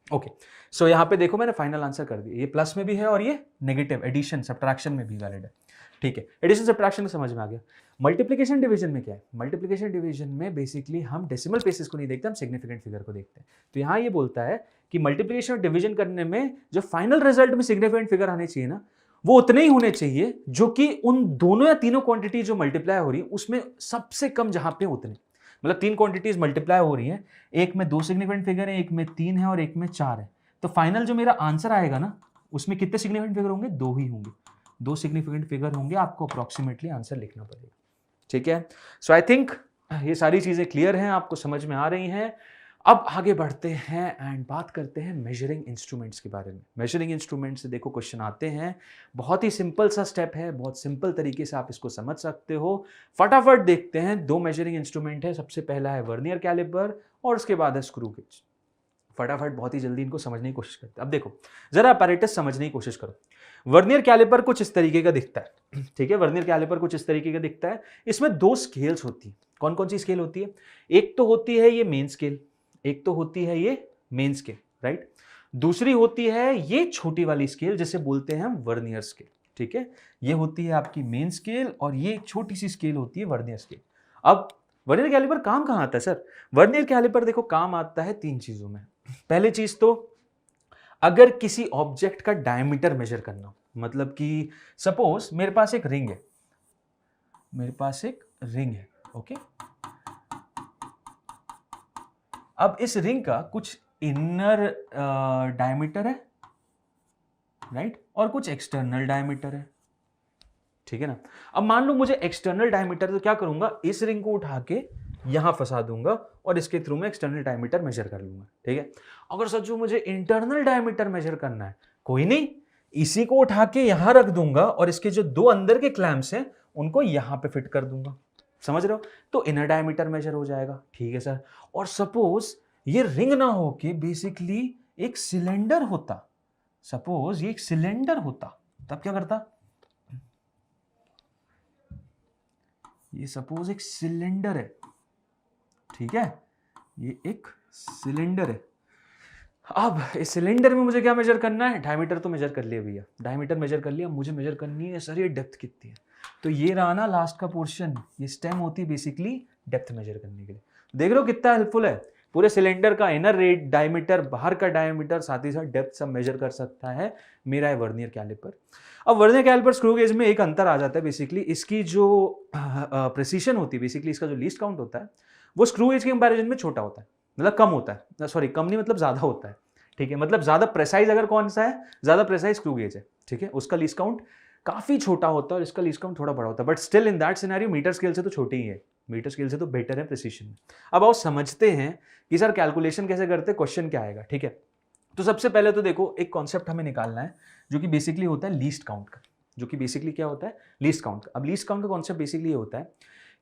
A: ओके, सो यहाँ पे देखो मैंने फाइनल आंसर कर दिया। ये प्लस में भी है और ये नेगेटिव एडिशन सब्ट्रैक्शन में भी वैलिड है, ठीक है। एडिशन सब्ट्रैक्शन समझ में आ गया। मल्टीप्लिकेशन डिवीजन में क्या है? मल्टीप्लिकेशन डिवीजन में बेसिकली हम डेसिमल प्लेसेस को नहीं देखते, हम सिग्निफिकेंट फिगर को देखते हैं। तो यहाँ ये बोलता है कि मल्टीप्लिकेशन और डिवीजन करने में जो फाइनल रिजल्ट में सिग्निफिकेंट फिगर आने चाहिए ना, वो उतने ही होने चाहिए जो कि उन दोनों या तीनों क्वांटिटी जो मल्टीप्लाई हो रही है उसमें सबसे कम जहां पे उतने। मतलब 3 क्वांटिटीज मल्टीप्लाई हो रही हैं, एक में 2 सिग्निफिकेंट फिगर है, एक में 3 है और एक में 4 है, तो फाइनल जो मेरा आंसर आएगा ना, उसमें कितने सिग्निफिकेंट फिगर होंगे? 2 ही होंगे, 2 सिग्निफिकेंट फिगर होंगे, आपको अप्रॉक्सीमेटली आंसर लिखना पड़ेगा, ठीक है। सो आई थिंक ये सारी चीजें क्लियर हैं, आपको समझ में आ रही हैं। अब आगे बढ़ते हैं एंड बात करते हैं मेजरिंग इंस्ट्रूमेंट्स के बारे में। मेजरिंग इंस्ट्रूमेंट से देखो क्वेश्चन आते हैं, बहुत ही सिंपल सा स्टेप है, बहुत सिंपल तरीके से आप इसको समझ सकते हो। फटाफट देखते हैं, 2 मेजरिंग इंस्ट्रूमेंट है, सबसे पहला है वर्नियर कैलिपर और उसके बाद है स्क्रू गेज। फटाफट बहुत ही जल्दी इनको समझने की कोशिश करते हैं। अब देखो जरा अपैरेटस समझने की कोशिश करो। वर्नियर कैलिपर कुछ इस तरीके का दिखता है, ठीक है। वर्नियर कैलिपर कुछ इस तरीके का दिखता है। इसमें 2 स्केल्स होती है। कौन कौन सी स्केल होती है? एक तो होती है ये मेन स्केल, एक तो होती है ये मेन स्केल, राइट। दूसरी होती है ये छोटी वाली स्केल जिसे बोलते हैं हम वर्नियर स्केल, ठीक है। ये होती है आपकी मेन स्केल और ये एक छोटी सी स्केल होती है वर्नियर स्केल। अब वर्नियर कैलिपर काम कहां आता है सर? वर्नियर कैलिपर देखो काम आता है 3 चीजों में। पहली चीज तो अगर किसी ऑब्जेक्ट का डायमीटर मेजर करना, मतलब कि सपोज मेरे पास एक रिंग है, मेरे पास एक रिंग है, ओके। अब इस रिंग का कुछ इनर डायमीटर है, राइट, और कुछ एक्सटर्नल डायमीटर है, ठीक है ना। अब मान लो मुझे एक्सटर्नल डायमीटर, तो क्या करूंगा, इस रिंग को उठा के यहां फंसा दूंगा और इसके थ्रू में एक्सटर्नल डायमीटर मेजर कर लूंगा, ठीक है। अगर सच्चू मुझे इंटरनल डायमीटर मेजर करना है, कोई नहीं, इसी को उठा के यहां रख दूंगा और इसके जो 2 अंदर के क्लैंप्स हैं उनको यहां पे फिट कर दूंगा, समझ रहे हो, तो इनर डायमीटर मेजर हो जाएगा, ठीक है सर। और सपोज ये रिंग ना हो के बेसिकली एक सिलेंडर होता, सपोज ये एक सिलेंडर होता, तब क्या करता? ये सपोज एक सिलेंडर है, ठीक है, ये एक सिलेंडर है। अब इस सिलेंडर में मुझे क्या मेजर करना है? डायमीटर तो मेजर कर लिया भैया, डायमीटर मेजर कर लिया, मुझे मेजर करनी है सर ये डेप्थ कितनी है। तो ये रहा ना लास्ट का पोर्शन, ये स्टेम होती है बेसिकली डेप्थ मेजर करने के लिए। देख रहे हो कितना हेल्पफुल है। पूरे सिलेंडर का इनर रेट डायमीटर, बाहर का डायमीटर, साथ ही साथ डेप्थ सब मेजर कर सकता है मेरा है वर्नियर कैलिपर। अब वर्नियर कैलिपर स्क्रू गेज में एक अंतर आ जाता है, बेसिकली इसकी जो प्रेसिशन होती है, बेसिकली इसका जो लीस्ट काउंट होता है वो स्क्रू गेज के कंपैरिजन में छोटा होता है, मतलब कम होता है, सॉरी कम नहीं मतलब ज्यादा होता है, ठीक है। मतलब ज्यादा प्रेसाइज अगर कौन सा है, ज्यादा प्रेसाइज स्क्रू गेज है, ठीक है, उसका लीस्ट काउंट काफी छोटा होता है और इसका लीस्ट काउंट थोड़ा बड़ा होता है, but still in that scenario metre scale से तो छोटी ही है, मीटर स्केल से तो बेटर है प्रिसीशन। अब आओ समझते हैं कि सर कैलकुलेशन कैसे करते हैं, क्वेश्चन क्या आएगा, ठीक है। तो सबसे पहले तो देखो एक कॉन्सेप्ट हमें निकालना है जो कि बेसिकली होता है लीस्ट काउंट का, जो कि बेसिकली क्या होता है, लीस्ट काउंट का। अब लीस्ट काउंट का कॉन्सेप्ट बेसिकली ये होता है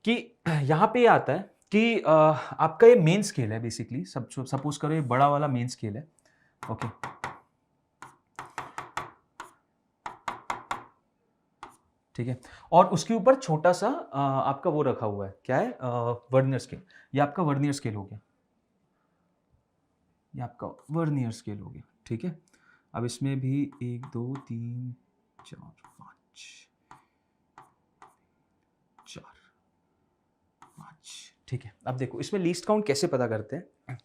A: कि यहाँ पे आता है कि आपका ये मेन स्केल है बेसिकली, सपोज करो ये बड़ा वाला मेन स्केल है, ओके। ठीक है, और उसके ऊपर छोटा सा आपका वो रखा हुआ है, क्या है, वर्नियर स्केल। ये आपका वर्नियर स्केल हो गया, ये आपका वर्नियर स्केल हो गया, ठीक है। अब इसमें भी 1 2 3 4 5 4 5, ठीक है। अब देखो इसमें लीस्ट काउंट कैसे पता करते हैं।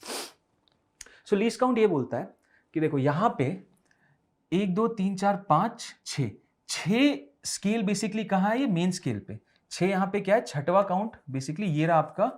A: सो लीस्ट काउंट ये बोलता है कि देखो यहाँ पे 1 2 3 4 5 6 स्केल बेसिकली कहाँ है, ये मेन स्केल पे 6, यहाँ पे क्या है, छठवां काउंट बेसिकली ये रहा आपका,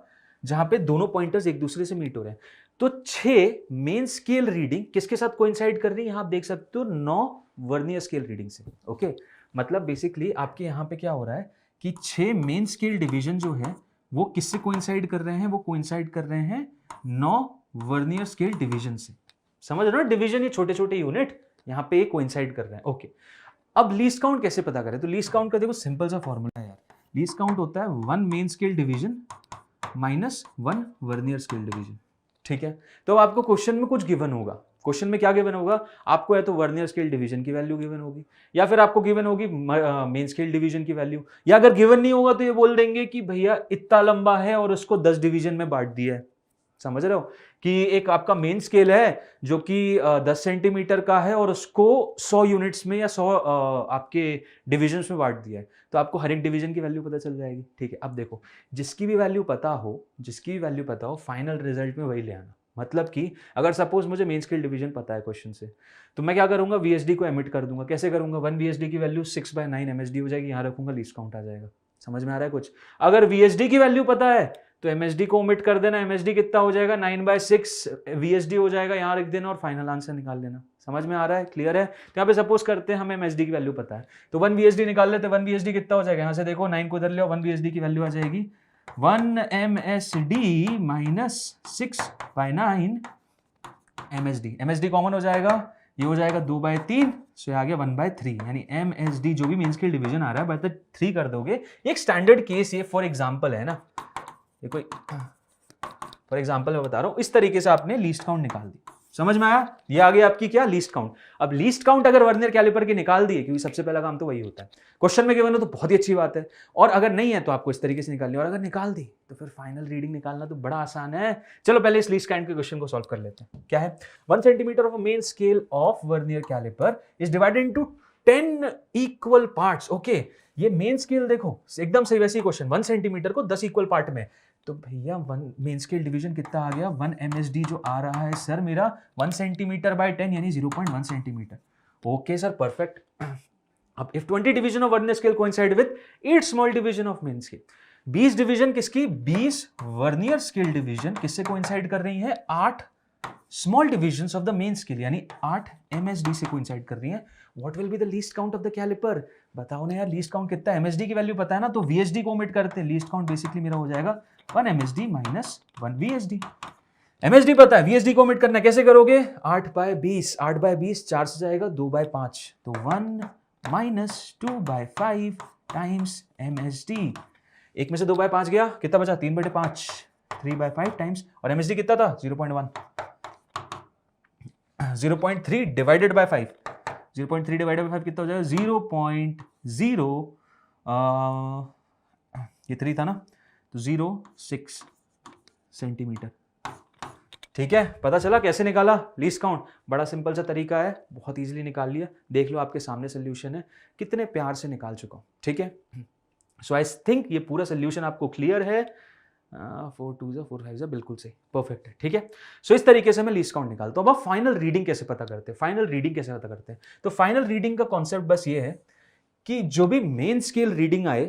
A: जहां पे दोनों पॉइंटर्स एक दूसरे से मीट हो रहे हैं। तो 6 मेन स्केल रीडिंग किसके साथ कोइंसाइड कर रही है, यहां आप देख सकते हो 9 वर्नियर स्केल रीडिंग से, ओके। मतलब बेसिकली आपके यहाँ पे क्या हो रहा है कि 6 मेन स्केल डिवीजन जो है वो किससे कोइंसाइड कर रहे हैं, वो कोइंसाइड कर रहे हैं 9 वर्नियर स्केल डिवीजन से, समझ रहे हो, डिवीजन ये छोटे छोटे यूनिट यहाँ पे कोइंसाइड कर रहे हैं, ओके। अब लीस्ट काउंट कैसे पता करें, तो लीस्ट काउंट का देखो सिंपल सा फॉर्मूला है यार, लीस्ट काउंट होता है 1 main scale division minus 1 vernier scale division, ठीक है। तो आपको क्वेश्चन में कुछ गिवन होगा, क्वेश्चन में क्या गिवन होगा आपको, या तो वर्नियर स्केल डिवीजन की वैल्यू गिवन होगी, या फिर आपको गिवन होगी मेन स्केल डिवीजन की वैल्यू, या अगर गिवन नहीं होगा तो ये बोल देंगे कि भैया इतना लंबा है और उसको 10 डिवीजन में बांट दिया है, समझ रहे हो, कि एक आपका मेन स्केल है जो कि 10 सेंटीमीटर का है और उसको 100 यूनिट्स में या 100 आपके डिविजन्स में बांट दिया है, तो आपको हर एक डिवीजन की वैल्यू पता चल जाएगी, ठीक है। अब देखो जिसकी भी वैल्यू पता हो फाइनल रिजल्ट में वही ले आना। मतलब कि अगर सपोज मुझे मेन स्केल डिवीजन पता है क्वेश्चन से, तो मैं क्या करूंगा, वीएसडी को एमिट कर दूंगा। कैसे करूंगा, 1 वीएसडी की वैल्यू 6/9 एमएसडी हो जाएगी, यहाँ रखूंगा, लीस्ट काउंट आ जाएगा। समझ में आ रहा है कुछ? अगर वीएसडी की वैल्यू पता है तो एमएसडी को ओमिट कर देना, एमएसडी कितना हो जाएगा, 9/6 वीएसडी हो जाएगा, यहाँ रख देना और फाइनल आंसर निकाल लेना। समझ में आ रहा है, क्लियर है। तो यहाँ पे सपोज करते हैं हमें MSD की वैल्यू पता है, तो 1 VSD निकाल लेते हैं। 1 VSD कितना हो जाएगा, यहाँ से देखो 9 को इधर ले आओ, 1 VSD की वैल्यू आ जाएगी 1 MSD minus 6/9 MSD। MSD common हो जाएगा, ये हो जाएगा 2/3, सो आ गया 1/3, यानी MSD जो भी मेन स्केल डिवीजन आ रहा है बाय 3 कर दोगे। ये एक स्टैंडर्ड केस, ये फॉर एग्जांपल है ना, ये कोई फॉर एग्जांपल मैं बता रहा हूं, इस तरीके से आपने लीस्ट काउंट निकाल दी। समझ में आया, ये आ गई आपकी क्या, लीस्ट काउंट। अब लीस्ट काउंट अगर वर्नियर कैलिपर की निकाल दिए, क्योंकि सबसे पहला काम तो वही होता है, क्वेश्चन में गिवन हो तो बहुत ही अच्छी बात है, और अगर नहीं है तो आपको इस तरीके से निकालनी है, और अगर निकाल दी तो फिर फाइनल रीडिंग निकालना तो बड़ा आसान है। चलो पहले इस लीस्ट काउंट के क्वेश्चन को सॉल्व कर लेते हैं। क्या है, 1 centimetre of a main scale of vernier calliper is divided into 10 equal parts. Okay, ये मेन स्केल देखो एकदम सही वैसे ही क्वेश्चन, 1 सेंटीमीटर को 10 इक्वल पार्ट में, तो भैया 1 मेन स्केल डिवीजन कितना आ गया, 1 MSD जो आ रहा है सर मेरा 1 सेंटीमीटर बाय 10 यानी 0.1 सेंटीमीटर। Okay sir, perfect. अब if 20 division of vernier scale coincide with 8 small division of main scale, 20 division किसकी, 20 वर्नियर स्केल डिवीजन किससे कोइंसाइड कर रही है, 8 small divisions of the main scale यानी 8 MSD से कोइंसाइड कर रही है। What will be the least count of the caliper, बताओ ना यार, लीस्ट काउंट कितना है, MSD की वैल्यू पता है ना, तो VSD को ओमिट करते हैं, लीस्ट काउंट बेसिकली मेरा हो जाएगा 1 MSD माइनस 1 VSD। MSD पता है, VSD को ओमिट करना है, कैसे करोगे, 8/20, 8/20 4 से जाएगा 2/5, तो 1 माइनस 2/5 टाइम्स MSD। एक में से 2/5 गया, कितना बचा, 3/5, 3/5 टाइम्स, और MSD कितना था 0.1, 0.3 डिवाइडेड बाय 5, 0.3 डिवाइडेड बाय 5 कितना हो जाएगा, 0.0 ये 3 था ना, तो 0.6 सेंटीमीटर। ठीक है, पता चला कैसे निकाला लीस्ट काउंट, बड़ा सिंपल सा तरीका है, बहुत इजीली निकाल लिया। देख लो आपके सामने सोल्यूशन है, कितने प्यार से निकाल चुका हूं। ठीक है, सो आई थिंक ये पूरा सोल्यूशन आपको क्लियर है। 4 2 4 5 बिल्कुल सही, परफेक्ट है। ठीक है, सो इस तरीके से मैं लीस्ट काउंट निकालता हूं। अब फाइनल रीडिंग कैसे पता करते हैं, फाइनल रीडिंग कैसे पता करते हैं, तो फाइनल रीडिंग का कॉन्सेप्ट बस ये है कि जो भी मेन स्केल रीडिंग आए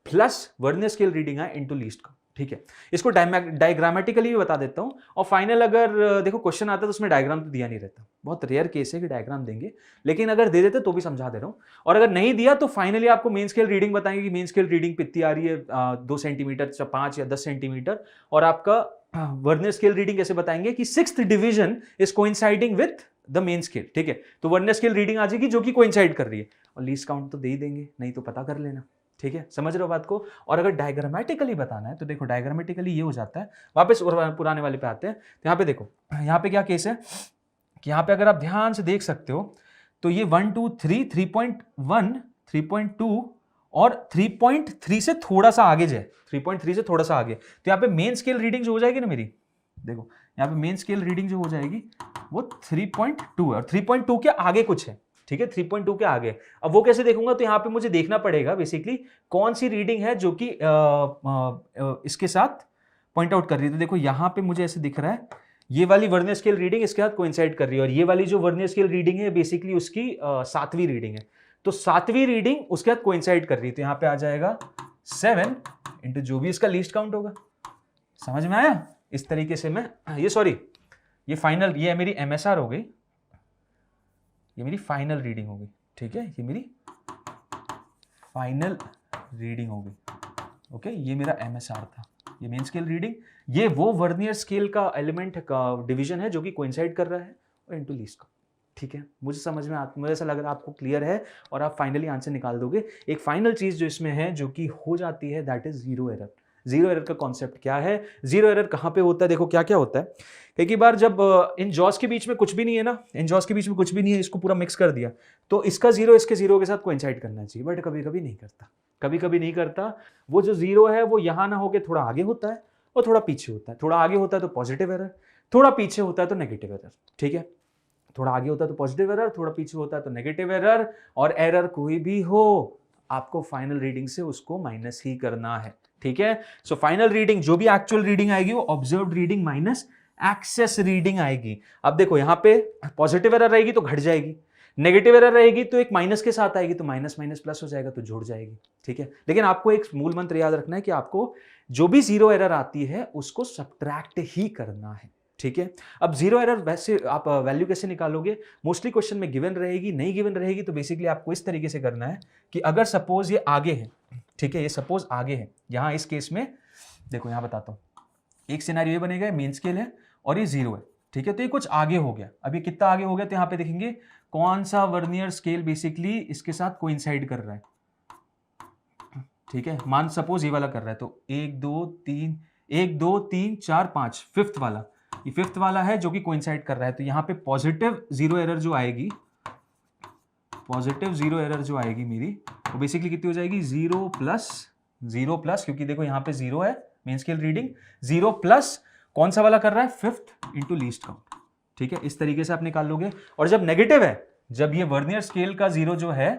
A: प्लस वर्नियर स्केल रीडिंग आए इनटू लीस्ट काउंट। ठीक है, इसको डायग्रामेटिकली भी बता देता हूं, और फाइनल अगर देखो क्वेश्चन आता है तो उसमें डायग्राम तो दिया नहीं रहता, बहुत रेयर केस है कि डायग्राम देंगे, लेकिन अगर दे देते तो भी समझा दे रहा हूं, और अगर नहीं दिया तो फाइनली आपको मेन स्केल रीडिंग बताएंगे कि मेन स्केल रीडिंग कितनी आ रही है, 2 सेंटीमीटर, 5 या 10 सेंटीमीटर, और आपका वर्नियर स्केल रीडिंग कैसे बताएंगे कि 6th division is coinciding with the main scale. ठीक है, तो वर्नियर स्केल रीडिंग आ जाएगी जो कि कोइंसाइड कर रही है, और लीस्ट काउंट तो दे ही देंगे, नहीं तो पता कर लेना। ठीक है, समझ रहे हो बात को। और अगर डायग्रामेटिकली बताना है तो देखो डायग्रामेटिकली ये हो जाता है, वापस पुराने वाले पे आते हैं, तो यहाँ पे देखो, यहाँ पे क्या केस है कि यहाँ पे अगर आप ध्यान से देख सकते हो तो ये 1 2 3 3.1 3.2 और 3.3 से थोड़ा सा आगे जाए, 3.3 से थोड़ा सा आगे, तो यहाँ पे मेन स्केल रीडिंग जो हो जाएगी ना मेरी, देखो यहाँ पे मेन स्केल रीडिंग जो हो जाएगी वो 3.2 है, और 3.2 के आगे कुछ है। ठीक है, 3.2 के आगे, अब वो कैसे देखूंगा, तो यहाँ पे मुझे देखना पड़ेगा बेसिकली कौन सी रीडिंग है जो कि इसके साथ पॉइंट आउट कर रही है। तो देखो यहाँ पे मुझे ऐसे दिख रहा है ये वाली वर्नियर स्केल रीडिंग इसके साथ कोइंसाइड कर रही है, और ये वाली जो वर्नियर स्केल रीडिंग है बेसिकली उसकी 7वीं रीडिंग है, तो 7वीं रीडिंग उसके साथ कोइंसाइड कर रही है, तो यहाँ पे आ जाएगा 7 इंटू जो भी इसका लीस्ट काउंट होगा। समझ में आया, इस तरीके से मैं ये फाइनल, ये मेरी MSR हो गई, ये मेरी फाइनल रीडिंग हो गई। ठीक है, ये मेरी फाइनल रीडिंग हो गई। ओके, ये मेरा MSR था, ये मेन स्केल रीडिंग, ये वो वर्नियर स्केल का एलिमेंट का डिवीजन है जो कि कोइंसाइड कर रहा है, और इनटू लीस्ट काउंट। ठीक है, मुझे समझ में मुझे ऐसा लग रहा है आपको क्लियर है, और आप फाइनली आंसर निकाल दोगे। एक फाइनल चीज जो इसमें है जो कि हो जाती है, that is zero error. Zero error का कॉन्सेप्ट क्या है, जीरो एरर कहाँ पे होता है, देखो क्या क्या होता है। कई बार जब इन जॉस के बीच में कुछ भी नहीं है ना, इन जॉस के बीच में कुछ भी नहीं है, इसको पूरा मिक्स कर दिया, तो इसका जीरो इसके जीरो के साथ कोइंसाइड करना चाहिए, बट कभी कभी नहीं करता, कभी कभी नहीं करता। वो जो जीरो है वो यहाँ ना होके थोड़ा आगे होता है और थोड़ा पीछे होता है, थोड़ा आगे होता है तो पॉजिटिव एरर, थोड़ा पीछे होता है तो नेगेटिव एरर। ठीक है, थोड़ा आगे होता है तो पॉजिटिव एरर, थोड़ा पीछे होता है तो नेगेटिव एरर, और एरर कोई भी हो आपको फाइनल रीडिंग से उसको माइनस ही करना है। ठीक है, सो फाइनल रीडिंग जो भी एक्चुअल रीडिंग आएगी वो observed reading minus excess reading आएगी। अब देखो यहाँ पे पॉजिटिव एरर रहेगी तो घट जाएगी, नेगेटिव एरर रहेगी तो एक माइनस के साथ आएगी, तो माइनस माइनस प्लस हो जाएगा तो जुड़ जाएगी। ठीक है, लेकिन आपको एक मूल मंत्र याद रखना है कि आपको जो भी जीरो एरर आती है उसको सब्ट्रैक्ट ही करना है। ठीक है। अब जीरो एरर वैसे आप वैल्यू कैसे निकालोगे, मोस्टली क्वेश्चन में गिवन रहेगी, नहीं गिवन रहेगी तो बेसिकली आपको इस तरीके से करना है कि अगर सपोज ये आगे है, ठीक है, ये सपोज आगे है, यहाँ इस केस में देखो यहाँ बताता हूँ, एक सिनेरियो ये बनेगा, मेन स्केल है और ये जीरो है, ठीक है, तो ये कुछ आगे हो गया। अब ये कितना आगे हो गया, तो यहाँ पे देखेंगे कौन सा वर्नियर स्केल बेसिकली इसके साथ कोइंसाइड कर रहा है, ठीक है, मान सपोज ये वाला कर रहा है, तो 1 2 3 4 5 फिफ्थ वाला, ये फिफ्थ वाला है जो कि कोइंसाइड कर रहा है, तो यहाँ पे पॉजिटिव जीरो एरर जो आएगी, पॉजिटिव जीरो एरर जो आएगी मेरी, वो बेसिकली कितनी हो जाएगी, 0 प्लस, क्योंकि देखो यहाँ पे 0 है मेन स्केल रीडिंग, 0 प्लस कौन सा वाला कर रहा है, फिफ्थ इंटू लीस्ट काउंट, ठीक है, इस तरीके से आप निकाल लोगे। और जब नेगेटिव है, जब ये वर्नियर स्केल का जीरो जो है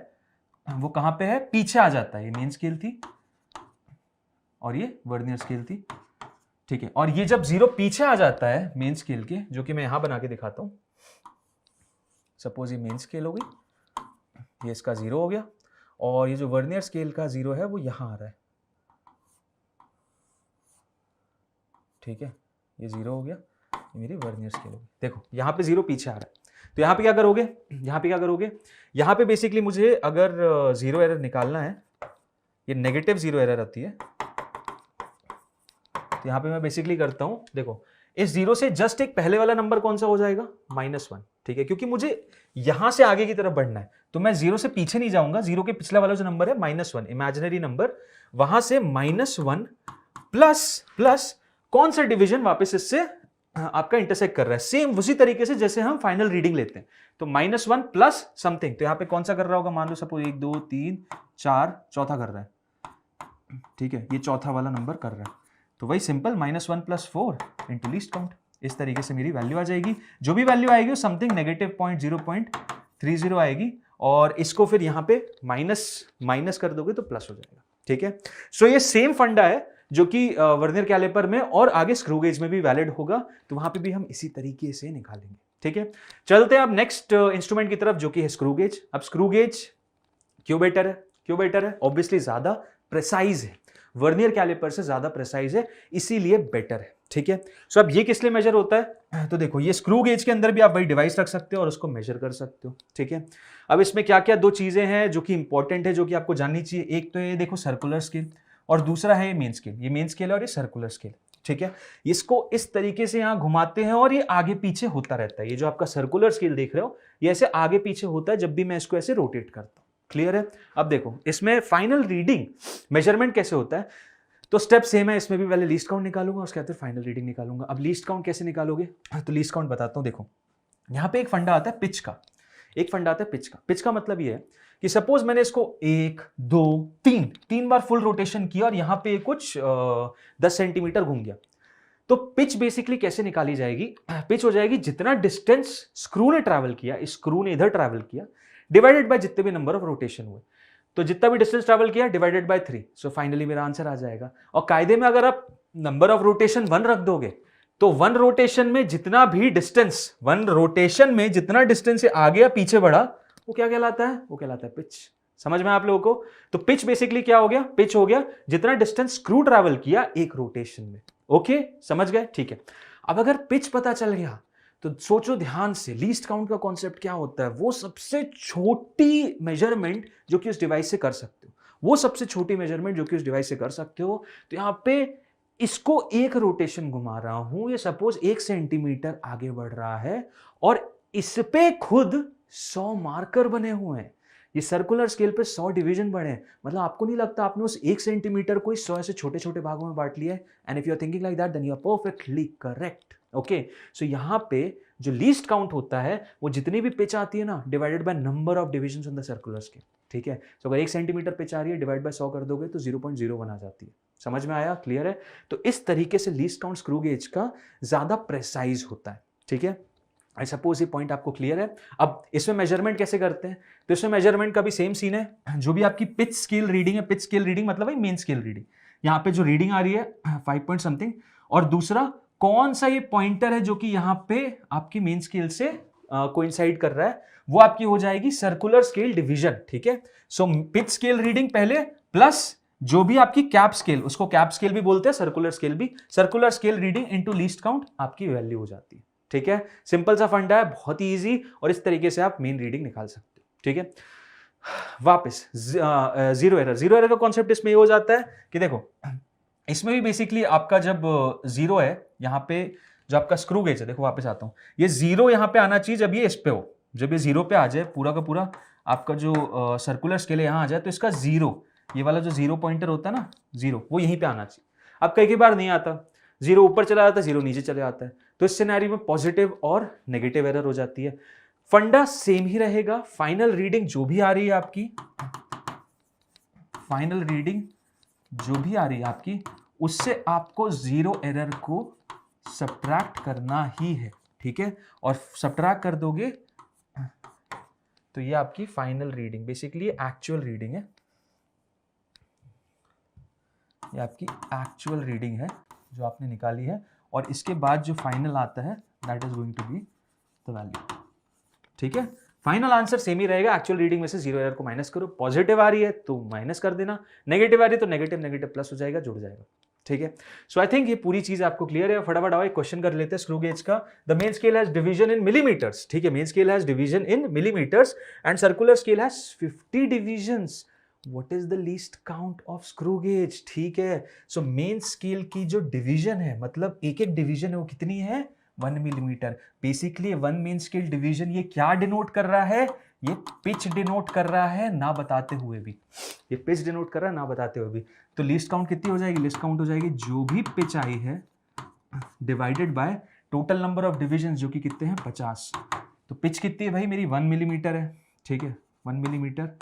A: वो कहां पे है, पीछे आ जाता है, ये मेन स्केल थी और ये वर्नियर स्केल थी, ठीक है, और ये जब जीरो पीछे आ जाता है मेन स्केल के, जो कि मैं यहां बना के दिखाता हूं, सपोज ये मेन स्केल हो गई, ये इसका जीरो हो गया और ये जो वर्नियर स्केल का जीरो है वो यहां आ रहा है, ठीक है, ये जीरो हो गया, ये मेरी वर्नियर स्केल होगी। देखो यहाँ पे जीरो पीछे आ रहा है, तो यहाँ पे क्या करोगे, यहाँ पे क्या करोगे, यहाँ पे बेसिकली मुझे अगर जीरो एरर निकालना है, ये नेगेटिव जीरो एरर आती है, तो यहाँ पे मैं बेसिकली करता हूँ, देखो इस जीरो से जस्ट एक पहले वाला नंबर कौन सा हो जाएगा, -1, ठीक है, क्योंकि मुझे यहां से आगे की तरफ बढ़ना है, तो मैं जीरो से पीछे नहीं जाऊंगा, जीरो के पिछला वाला जो नंबर है -1, इमेजिनरी नंबर, वहां से -1 प्लस कौन सा डिवीजन वापस इससे आपका इंटरसेक्ट कर रहा है, सेम उसी तरीके से जैसे हम फाइनल रीडिंग लेते हैं, तो -1 प्लस समथिंग, तो यहाँ पे कौन सा कर रहा होगा, मान लो सपोज 1 2 3 4 चौथा कर रहा है, ठीक है, ये चौथा वाला नंबर कर रहा है, तो वही सिंपल -1 + 4 इंटू लीस्ट काउंट, इस तरीके से मेरी वैल्यू आ जाएगी, जो भी वैल्यू आएगी वो समथिंग नेगेटिव 0.30 आएगी, और इसको फिर यहाँ पे माइनस कर दोगे तो प्लस हो जाएगा, ठीक है। सो ये सेम फंडा है जो कि वर्नियर कैलिपर में और आगे स्क्रू गेज में भी वैलिड होगा, तो वहां पे भी हम इसी तरीके से निकालेंगे, ठीक है। चलते हैं अब नेक्स्ट इंस्ट्रूमेंट की तरफ जो कि है स्क्रू गेज। अब स्क्रू गेज क्यों बेटर है, ऑब्वियसली ज्यादा प्रेसाइज है, वर्नियर कैलिपर से ज्यादा प्रेसाइज है, इसीलिए बेटर है, ठीक है। सो अब ये किस लिए मेजर होता है, तो देखो ये स्क्रू गेज के अंदर भी आप वही डिवाइस रख सकते हो और उसको मेजर कर सकते हो, ठीक है। अब इसमें क्या क्या दो चीजें हैं जो कि इंपॉर्टेंट है, जो कि आपको जाननी चाहिए, एक तो ये देखो सर्कुलर स्केल और दूसरा है ये मेन स्केल, ये मेन स्केल और ये सर्कुलर स्केल, ठीक है। इसको इस तरीके से यहां घुमाते हैं और ये आगे पीछे होता रहता है, ये जो आपका सर्कुलर स्केल देख रहे हो ये ऐसे आगे पीछे होता है जब भी मैं इसको ऐसे रोटेट करता हूं, क्लियर है। अब देखो इसमें फाइनल रीडिंग मेजरमेंट कैसे होता है, तो स्टेप सेम है, इसमें भी पहले लीस्ट काउंट निकालूंगा, उसके बाद फाइनल रीडिंग निकालूंगा। अब लीस्ट काउंट कैसे निकालोगे, तो लीस्ट काउंट बताता हूं, देखो यहाँ पे एक फंडा आता है पिच का, पिच का मतलब ये है कि सपोज मैंने इसको 1 2 3 बार फुल रोटेशन किया और यहां पे कुछ 10 सेंटीमीटर घूम गया, तो पिच बेसिकली कैसे निकाली जाएगी, पिच हो जाएगी जितना डिस्टेंस स्क्रू ने ट्रैवल किया, स्क्रू ने इधर ट्रैवल किया, डिवाइडेड बाय जितने भी नंबर ऑफ रोटेशन हुए, तो जितना भी डिस्टेंस ट्रैवल किया डिवाइडेड बाय 3, सो फाइनली मेरा आंसर आ जाएगा। और कायदे में अगर आप नंबर ऑफ रोटेशन 1 रख दोगे तो 1 रोटेशन में जितना डिस्टेंस आगे या पीछे बढ़ा वो क्या कहलाता है, वो कहलाता है पिच। समझ में आप लोगों को, तो पिच बेसिकली क्या हो गया, पिच हो गया जितना डिस्टेंस स्क्रू ट्रैवल किया एक रोटेशन में, ओके समझ गए, ठीक है। अब अगर पिच पता चल गया तो सोचो ध्यान से, लीस्ट काउंट का कॉन्सेप्ट क्या होता है, वो सबसे छोटी मेजरमेंट जो कि उस डिवाइस से कर सकते हो, तो यहां पे इसको एक रोटेशन घुमा रहा हूं, ये सपोज 1 सेंटीमीटर आगे बढ़ रहा है और इस पे खुद 100 मार्कर बने हुए हैं, ये सर्कुलर स्केल पे 100 डिवीजन बने हैं, मतलब आपको नहीं लगता आपने उस 1 सेंटीमीटर को 100 ऐसे छोटे छोटे भागों में बांट लिया है, and if you are thinking like that then you are perfectly correct, okay. So यहाँ पे जो लीस्ट काउंट होता है वो जितनी भी पिच आती है ना, divided by number of divisions on the circular scale, ठीक है। सो अगर 1 सेंटीमीटर पिच आ रही है, डिवाइड बाय 100 कर दोगे तो 0.01 आ जाती है, समझ में आया, क्लियर है। तो इस तरीके से लीस्ट काउंट स्क्रू गेज का ज्यादा प्रेसाइज होता है, ठीक है। आई सपोज ये पॉइंट आपको क्लियर है। अब इसमें मेजरमेंट कैसे करते हैं, तो इसमें मेजरमेंट का भी सेम सीन है, जो भी आपकी पिच स्केल रीडिंग है, पिच स्केल रीडिंग मतलब मेन स्केल रीडिंग, यहाँ पे जो रीडिंग आ रही है 5 पॉइंट समथिंग, और दूसरा कौन सा ये पॉइंटर है जो कि यहाँ पे आपकी मेन स्केल से कोइंसाइड कर रहा है, वो आपकी हो जाएगी सर्कुलर स्केल डिवीजन, ठीक है। सो पिच स्केल रीडिंग पहले प्लस जो भी आपकी कैप स्केल, उसको कैप स्केल भी बोलते हैं, सर्कुलर स्केल भी, circular scale reading into least count आपकी वैल्यू हो जाती है। ठीक है, सिंपल सा फंडा है, बहुत ही इजी, और इस तरीके से आप मेन रीडिंग निकाल सकते हो। ठीक है, वापस जीरो एरर, जीरो एरर का कॉन्सेप्ट इसमें ये हो जाता है कि देखो इसमें भी बेसिकली आपका जब जीरो है यहाँ पे, जो आपका स्क्रू गेज है, देखो वापस आता हूं, ये जीरो यहाँ पे आना चाहिए जब ये इस पे हो, जब ये जीरो पे आ जाए पूरा का पूरा आपका जो सर्कुलर स्केल है यहाँ आ जाए, तो इसका जीरो, ये वाला जो जीरो पॉइंटर होता है ना, जीरो, वो यहीं पे आना चाहिए। अब कई बार नहीं आता, जीरो ऊपर चला जाता है, जीरो नीचे चले जाता है, तो इस सिनेरियो में पॉजिटिव और नेगेटिव एरर हो जाती है। फंडा सेम ही रहेगा, फाइनल रीडिंग जो भी आ रही है आपकी, फाइनल रीडिंग जो भी आ रही है आपकी, उससे आपको जीरो एरर को सब्ट्रैक्ट करना ही है। ठीक है, और सब्ट्रैक्ट कर दोगे तो ये आपकी final reading, basically actual reading है, ये आपकी एक्चुअल रीडिंग है जो आपने निकाली है, और इसके बाद जो फाइनल आता है that is going to be the value. ठीक है, फाइनल आंसर सेम ही रहेगा, एक्चुअल रीडिंग में से जीरो एरर को माइनस करो, पॉजिटिव आ रही है तो माइनस कर देना, नेगेटिव आ रही है तो नेगेटिव नेगेटिव प्लस हो जाएगा, जुड़ जाएगा। ठीक है, सो आई थिंक ये पूरी चीज आपको क्लियर है। फटाफट आओ एक क्वेश्चन कर लेते हैं स्क्रू गेज का। The main scale has division in millimetres, ठीक है, main scale has division in millimetres and circular scale has 50 divisions, what is the least count of screw gauge. ठीक है, सो मेन स्केल की जो division है, मतलब एक एक डिवीजन है, वो कितनी है, 1 millimetre. Basically 1 main scale division ये क्या डिनोट कर रहा है, ये पिच डिनोट कर रहा है, ना बताते हुए भी, ये पिच डिनोट कर रहा है ना बताते हुए भी। तो लीस्ट काउंट कितनी हो जाएगी, लीस्ट काउंट हो जाएगी जो भी पिच आई है divided by total number of division जो कि कितने हैं 50। तो पिच कितनी है भाई मेरी 1 मिलीमीटर है। ठीक है, 1 मिलीमीटर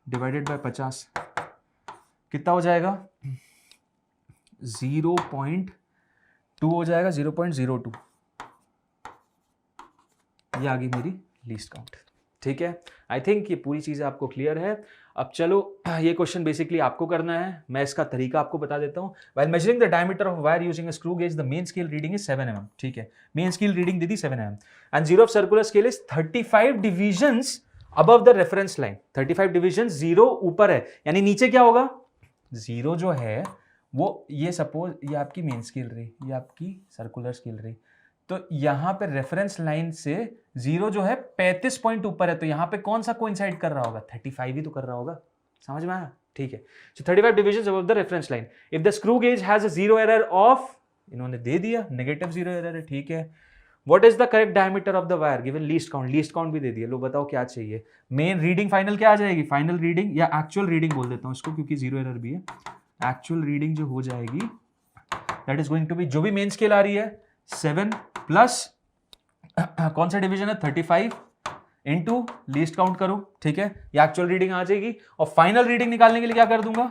A: डिवाइडेड बाय 50 कितना हो जाएगा, 0.2 हो जाएगा, 0.02। ये आ गई मेरी लीस्ट काउंट। ठीक है, आई थिंक ये पूरी चीज़ें आपको क्लियर है। अब चलो ये क्वेश्चन बेसिकली आपको करना है, मैं इसका तरीका आपको बता देता हूँ। While measuring the diameter of wire using a screw gauge the main scale reading is 7 mm। ठीक है, main scale reading they the 7 mm and zero of circular scale is 35 divisions above the reference line. 35 division, zero ऊपर है, यानी नीचे क्या होगा, zero जो है वो, ये सपोज ये आपकी मेन स्केल रही, ये आपकी सर्कुलर स्केल रही, तो यहाँ पे रेफरेंस लाइन से जीरो जो है 35 पॉइंट ऊपर है, तो यहाँ पे कौन सा कोइंसाइड कर रहा होगा, 35 ही तो कर रहा होगा। समझ में आया। ठीक है, सो 35 division above the reference line. If the screw gauge has a zero error of, इन्होंने दे दिया नेगेटिव जीरो एरर है। ठीक है, what is the correct diameter of the wire given least count, least count भी दे दिया। लो बताओ क्या चाहिए, मेन रीडिंग फाइनल क्या आ जाएगी, फाइनल रीडिंग या एक्चुअल रीडिंग बोल देता हूँ इसको क्योंकि जीरो एरर भी है। एक्चुअल रीडिंग जो हो जाएगी that is going to be, जो भी मेन स्केल आ रही है 7 प्लस कौन सा डिवीजन है 35 इनटू लीस्ट काउंट करो। ठीक है, ये एक्चुअल रीडिंग आ जाएगी। और फाइनल रीडिंग निकालने के लिए क्या कर दूंगा,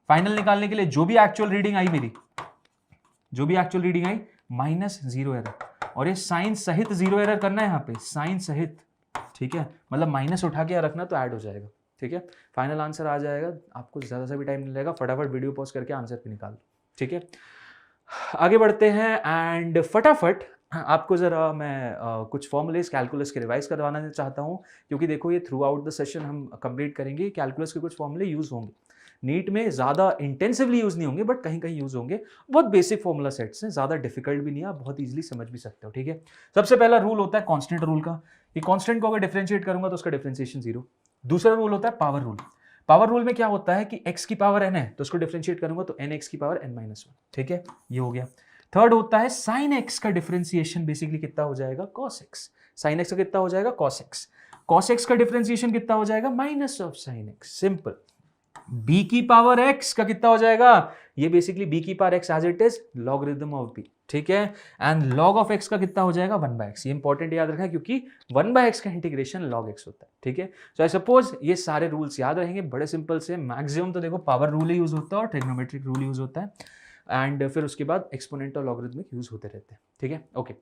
A: फाइनल निकालने के लिए जो भी एक्चुअल रीडिंग आई मेरी, जो भी actual reading I minus zero error, और ये साइन सहित जीरो एरर करना है यहाँ पे, साइन सहित। ठीक है, मतलब माइनस उठा के रखना तो ऐड हो जाएगा। ठीक है, फाइनल आंसर आ जाएगा, आपको ज्यादा सा भी टाइम नहीं लगेगा, फटाफट वीडियो पॉज करके आंसर भी निकाल लो। ठीक है, आगे बढ़ते हैं एंड फटाफट आपको ज़रा मैं कुछ फॉर्मूलेज कैलकुलस के रिवाइज करवाना चाहता हूँ, क्योंकि देखो ये थ्रू आउट द सेशन हम कंप्लीट करेंगे, कैलकुलस के कुछ फॉर्मूले यूज़ होंगे, नीट में ज़्यादा इंटेंसिवली यूज़ नहीं होंगे बट कहीं कहीं यूज़ होंगे। बहुत बेसिक फॉर्मूला सेट्स हैं, ज़्यादा डिफिकल्ट भी नहीं है, आप बहुत ईजिली समझ भी सकते हो। ठीक है, सबसे पहला रूल होता है कॉन्स्टेंट रूल का, ये कॉन्स्टेंट को अगर डिफरेंशिएट करूंगा तो उसका डिफरेंशिएशन 0। दूसरा रूल होता है पावर रूल। पावर रूल में क्या होता है कि x की पावर n है तो उसको डिफरेंशिएट करूंगा तो nx की पावर n-1। ठीक है, ये हो गया। थर्ड होता है साइन x का डिफरेंशिएशन, बेसिकली कितना हो जाएगा cos x। साइन x का कितना हो जाएगा cos x। cos x का डिफरेंशिएशन कितना हो जाएगा minus of sine x। Simple. b की पावर x का कितना हो जाएगा, ये बेसिकली b की power x as it is logarithm of b। ठीक है, एंड log ऑफ x का कितना हो जाएगा 1/x। ये इंपॉर्टेंट याद रखना क्योंकि 1/x का इंटीग्रेशन log x होता है। ठीक है, सो आई सपोज ये सारे रूल्स याद रहेंगे, बड़े सिंपल से। मैक्सिमम तो देखो पावर रूल ही यूज होता है और ट्रिग्नोमेट्रिक रूल यूज होता है, एंड फिर उसके बाद एक्सपोनेंट और लॉगरिथमिक यूज होते रहते हैं। ठीक है, ओके,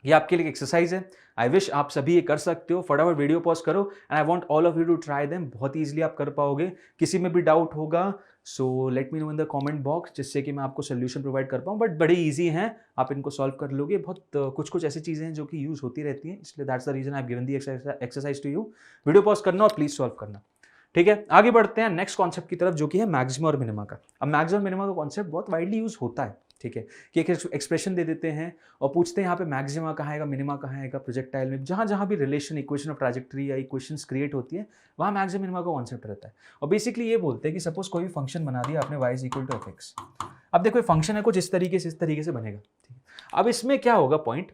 A: ये आपके लिए एक्सरसाइज है। आई विश आप सभी ये कर सकते हो। फटाफट वीडियो पॉज करो and I want all of you to try them, बहुत ईजिली आप कर पाओगे। किसी में भी डाउट होगा so let me know in the comment box, जिससे कि मैं आपको सोल्यूशन प्रोवाइड कर पाऊँ, बट बड़े इजी हैं, आप इनको सॉल्व कर लोगे। बहुत कुछ ऐसी चीज़ें हैं जो कि यूज़ होती रहती हैं, इसलिए that's the reason I have given the exercise to you. Video pause करना और प्लीज़ सॉल्व करना। ठीक है, आगे बढ़ते हैं नेक्स्ट कॉन्सेप्ट की तरफ जो कि है मैक्सिमा और मिनिमा का। अब मैक्सिमा और मिनिमा का कॉन्सेप्ट बहुत वाइडली यूज होता है, ठीक है, कि एक एक्सप्रेशन दे देते हैं और पूछते हैं यहाँ पे मैक्सिमा कहाँ आएगा, मिनिमा कहाँ आएगा प्रोजेक्टाइल में, जहाँ जहाँ भी रिलेशन इक्वेशन ऑफ ट्रैजेक्टरी या इक्वेशंस क्रिएट होती है वहाँ मैक्सिमा मिनिमा का कॉन्सेप्ट रहता है। और बेसिकली ये बोलते हैं कि सपोज कोई भी फंक्शन बना दिया आपने y is equal to F X. अब देखो फंक्शन है कुछ इस तरीके से बनेगा, ठीक है। अब इसमें क्या होगा पॉइंट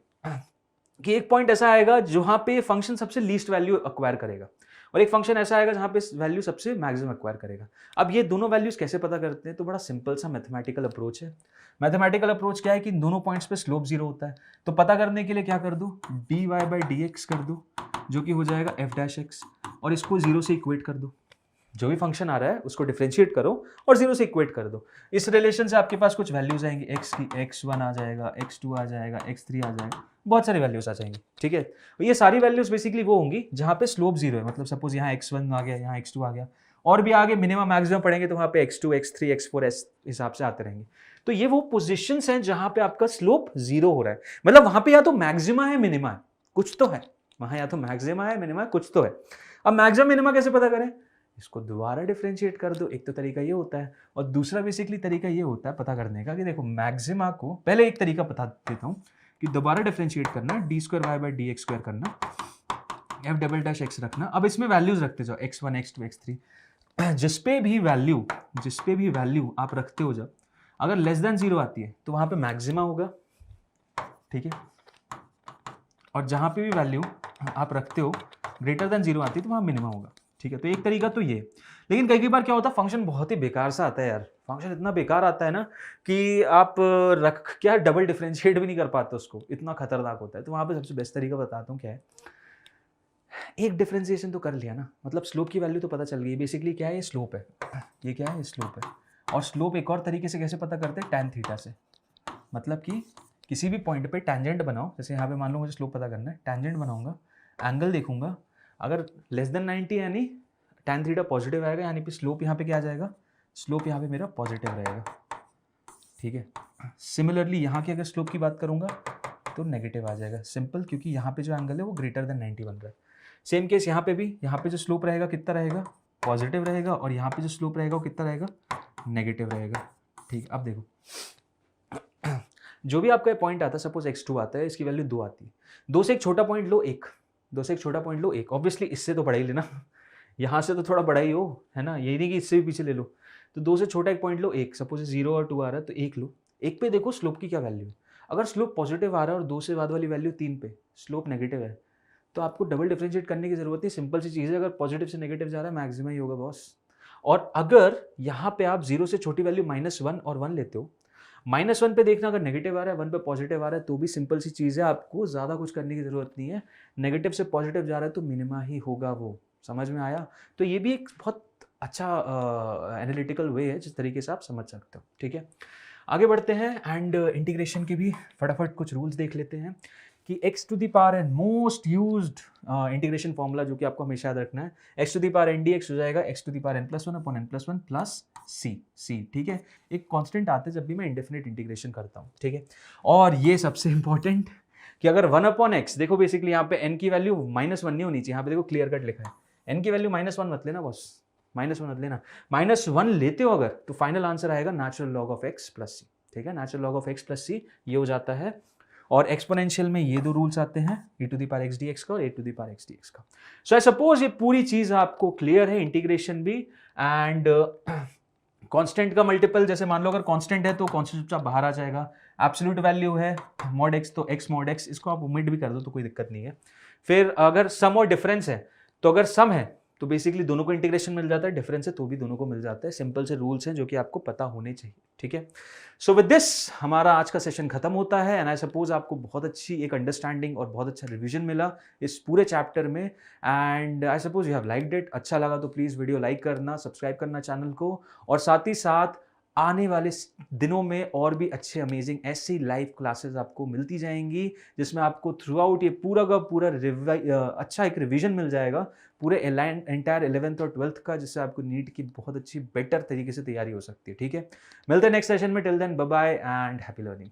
A: कि एक पॉइंट ऐसा आएगा जहाँ पे फंक्शन सबसे लीस्ट वैल्यू एक्वायर करेगा और एक फंक्शन ऐसा आएगा जहाँ पे वैल्यू सबसे मैक्सिमम एक्वायर करेगा। अब ये दोनों वैल्यूज कैसे पता करते हैं, तो बड़ा सिंपल सा मैथमेटिकल अप्रोच है। मैथमेटिकल अप्रोच क्या है कि दोनों पॉइंट्स पे स्लोप जीरो होता है, तो पता करने के लिए क्या कर दूं, dy बाई डी एक्स कर दूं जो कि हो जाएगा f डैश एक्स, और इसको जीरो से इक्वेट कर दो। जो भी फंक्शन आ रहा है उसको डिफरेंशिएट करो और जीरो से इक्वेट कर दो। इस रिलेशन से आपके पास कुछ वैल्यूज आएंगी, x की x1 आ जाएगा, x2 आ जाएगा, x3 आ जाएगा, बहुत सारी वैल्यूज आ जाएंगी, ठीक है। ये सारी वैल्यूज बेसिकली वो होंगी जहाँ पे स्लोप जीरो है, मतलब सपोज यहाँ x1 आ गया, यहाँ x2 आ गया, और भी आगे मिनिमम मैक्सिमम पढ़ेंगे तो वहाँ पे x2 x3 x4 इस हिसाब से आते रहेंगे। तो ये वो पोजिशंस हैं जहाँ पे आपका स्लोप जीरो हो रहा है, मतलब वहाँ पे या तो मैक्सिमा है मिनिमा है, कुछ तो है वहाँ, या तो मैक्सिमा है मिनिमा है, कुछ तो है। अब मैक्सिमम मिनिमा कैसे पता करें, इसको दोबारा डिफरेंशिएट कर दो। एक तो तरीका ये होता है और दूसरा बेसिकली तरीका ये होता है पता करने का कि देखो मैक्सिमा को पहले एक तरीका बता देता हूँ कि दोबारा डिफरेंशिएट करना, D square Y by D X square करना, एफ डबल डैश एक्स रखना। अब इसमें वैल्यूज रखते जाओ x1 x2 x3, जिस पे भी वैल्यू आप रखते हो, जब अगर लेस देन जीरो आती है तो वहां पे मैक्सिमा होगा, ठीक है, और जहां पे भी वैल्यू आप रखते हो ग्रेटर देन जीरो आती है तो वहां मिनिमम होगा, ठीक है। तो एक तरीका तो ये, लेकिन कई बार क्या होता है फंक्शन बहुत ही बेकार सा आता है यार, फंक्शन इतना बेकार आता है ना कि आप रख क्या डबल डिफरेंशिएट भी नहीं कर पाते उसको, इतना खतरनाक होता है। तो वहां पे सबसे बेस्ट तरीका बताता हूँ क्या है, एक डिफरेंशिएशन तो कर लिया ना, मतलब स्लोप की वैल्यू तो पता चल गई। बेसिकली क्या है, ये स्लोप है, ये क्या है, ये स्लोप है। और स्लोप एक और तरीके से कैसे पता करते हैं, टैन थीटा से, मतलब कि किसी भी पॉइंट पे टैंजेंट बनाओ, जैसे यहाँ पे मान लो मुझे स्लोप पता करना है, टैंजेंट बनाऊंगा, एंगल देखूंगा, अगर लेस देन 90 यानी टैन थीटा पॉजिटिव आएगा, यानी कि स्लोप यहाँ पे क्या आ जाएगा, स्लोप यहाँ पे मेरा पॉजिटिव रहेगा, ठीक है। सिमिलरली यहाँ की अगर स्लोप की बात करूंगा तो नेगेटिव आ जाएगा, सिंपल, क्योंकि यहाँ पे जो एंगल है वो ग्रेटर देन 90 बन रहा है। सेम केस यहाँ पे भी, यहाँ पे जो स्लोप रहेगा कितना रहेगा, पॉजिटिव रहेगा, और यहाँ पे जो स्लोप रहेगा वो कितना रहेगा, नेगेटिव रहेगा, ठीक। अब देखो जो भी आपका पॉइंट आता है, सपोज x2 आता है, इसकी वैल्यू 2 आती है, 2 से एक छोटा पॉइंट लो 1, 2 से एक छोटा पॉइंट लो 1, ऑब्वियसली इससे तो बड़ा ही लेना, यहाँ से तो थोड़ा बड़ा ही हो, है ना, यही नहीं कि इससे भी पीछे ले लो। तो 2 से छोटा एक पॉइंट लो 1, सपोज 0 और 2 आ रहा है तो 1 लो, 1 पे देखो स्लोप की क्या वैल्यू है। अगर स्लोप पॉजिटिव आ रहा है और 2 से बाद वाली वैल्यू 3 पे स्लोप नेगेटिव है, तो आपको डबल डिफरेंशिएट करने की जरूरत है, सिंपल सी चीज़ है, अगर पॉजिटिव से नेगेटिव जा रहा है मैक्सिमा ही होगा बॉस। और अगर यहाँ पे आप 0 से छोटी वैल्यू -1 और 1 लेते हो, -1 पे देखना, अगर नेगेटिव आ रहा है 1 पे पॉजिटिव आ रहा है तो भी सिंपल सी चीज़ है, आपको ज़्यादा कुछ करने की ज़रूरत नहीं है, नेगेटिव से पॉजिटिव जा रहा है तो मिनिमा ही होगा वो, समझ में आया। तो ये भी एक बहुत अच्छा एनालिटिकल वे है जिस तरीके से आप समझ सकते हो, ठीक है। आगे बढ़ते हैं एंड इंटीग्रेशन के भी फटाफट कुछ रूल्स देख लेते हैं कि x to the power n most used integration formula जो कि आपको हमेशा याद रखना है, x to the power n dx हो जाएगा x to the power n+1 upon n+1 plus c, ठीक है। एक कांस्टेंट आता है जब भी मैं इंडेफिनिट इंटीग्रेशन करता हूँ, ठीक है। और ये सबसे इंपॉर्टेंट कि अगर 1/x, देखो बेसिकली यहाँ पे n की वैल्यू -1 नहीं होनी चाहिए, यहाँ पे देखो क्लियर कट लिखा है, n की वैल्यू -1 मत लेना बॉस, -1 मत लेना, -1 लेते हो अगर तो फाइनल आंसर आएगा natural log of x plus c, ठीक है, natural log of x plus c ये हो जाता है। और एक्सपोनेंशियल में ये 2 रूल्स आते हैं, e to the power x dx का और a to the power x dx का। सो आई सपोज ये पूरी चीज आपको क्लियर है, इंटीग्रेशन भी एंड कांस्टेंट का मल्टीपल, जैसे मान लो अगर कांस्टेंट है तो कांस्टेंट चुपचाप बाहर आ जाएगा, एब्सोल्यूट वैल्यू है mod x तो x mod x, इसको आप ओमिट भी कर दो तो कोई दिक्कत नहीं है। फिर अगर सम और डिफरेंस है तो अगर सम है तो बेसिकली दोनों को इंटीग्रेशन मिल जाता है, डिफरेंस है तो भी दोनों को मिल जाता है, सिंपल से रूल्स हैं जो कि आपको पता होने चाहिए, ठीक है। सो विद दिस हमारा आज का सेशन खत्म होता है एंड आई सपोज आपको बहुत अच्छी एक अंडरस्टैंडिंग और बहुत अच्छा रिवीजन मिला इस पूरे चैप्टर में and I suppose you have liked it. अच्छा लगा तो प्लीज़ वीडियो लाइक करना, सब्सक्राइब करना चैनल को, और साथ ही साथ आने वाले दिनों में और भी अच्छे अमेजिंग ऐसी लाइव क्लासेस आपको मिलती जाएंगी जिसमें आपको थ्रू आउट ये पूरा का पूरा अच्छा एक रिवीजन मिल जाएगा पूरे एंटायर 11th और 12th का, जिससे आपको नीट की बहुत अच्छी बेटर तरीके से तैयारी हो सकती है, ठीक है। मिलते हैं नेक्स्ट सेशन में, till then bye bye and happy learning.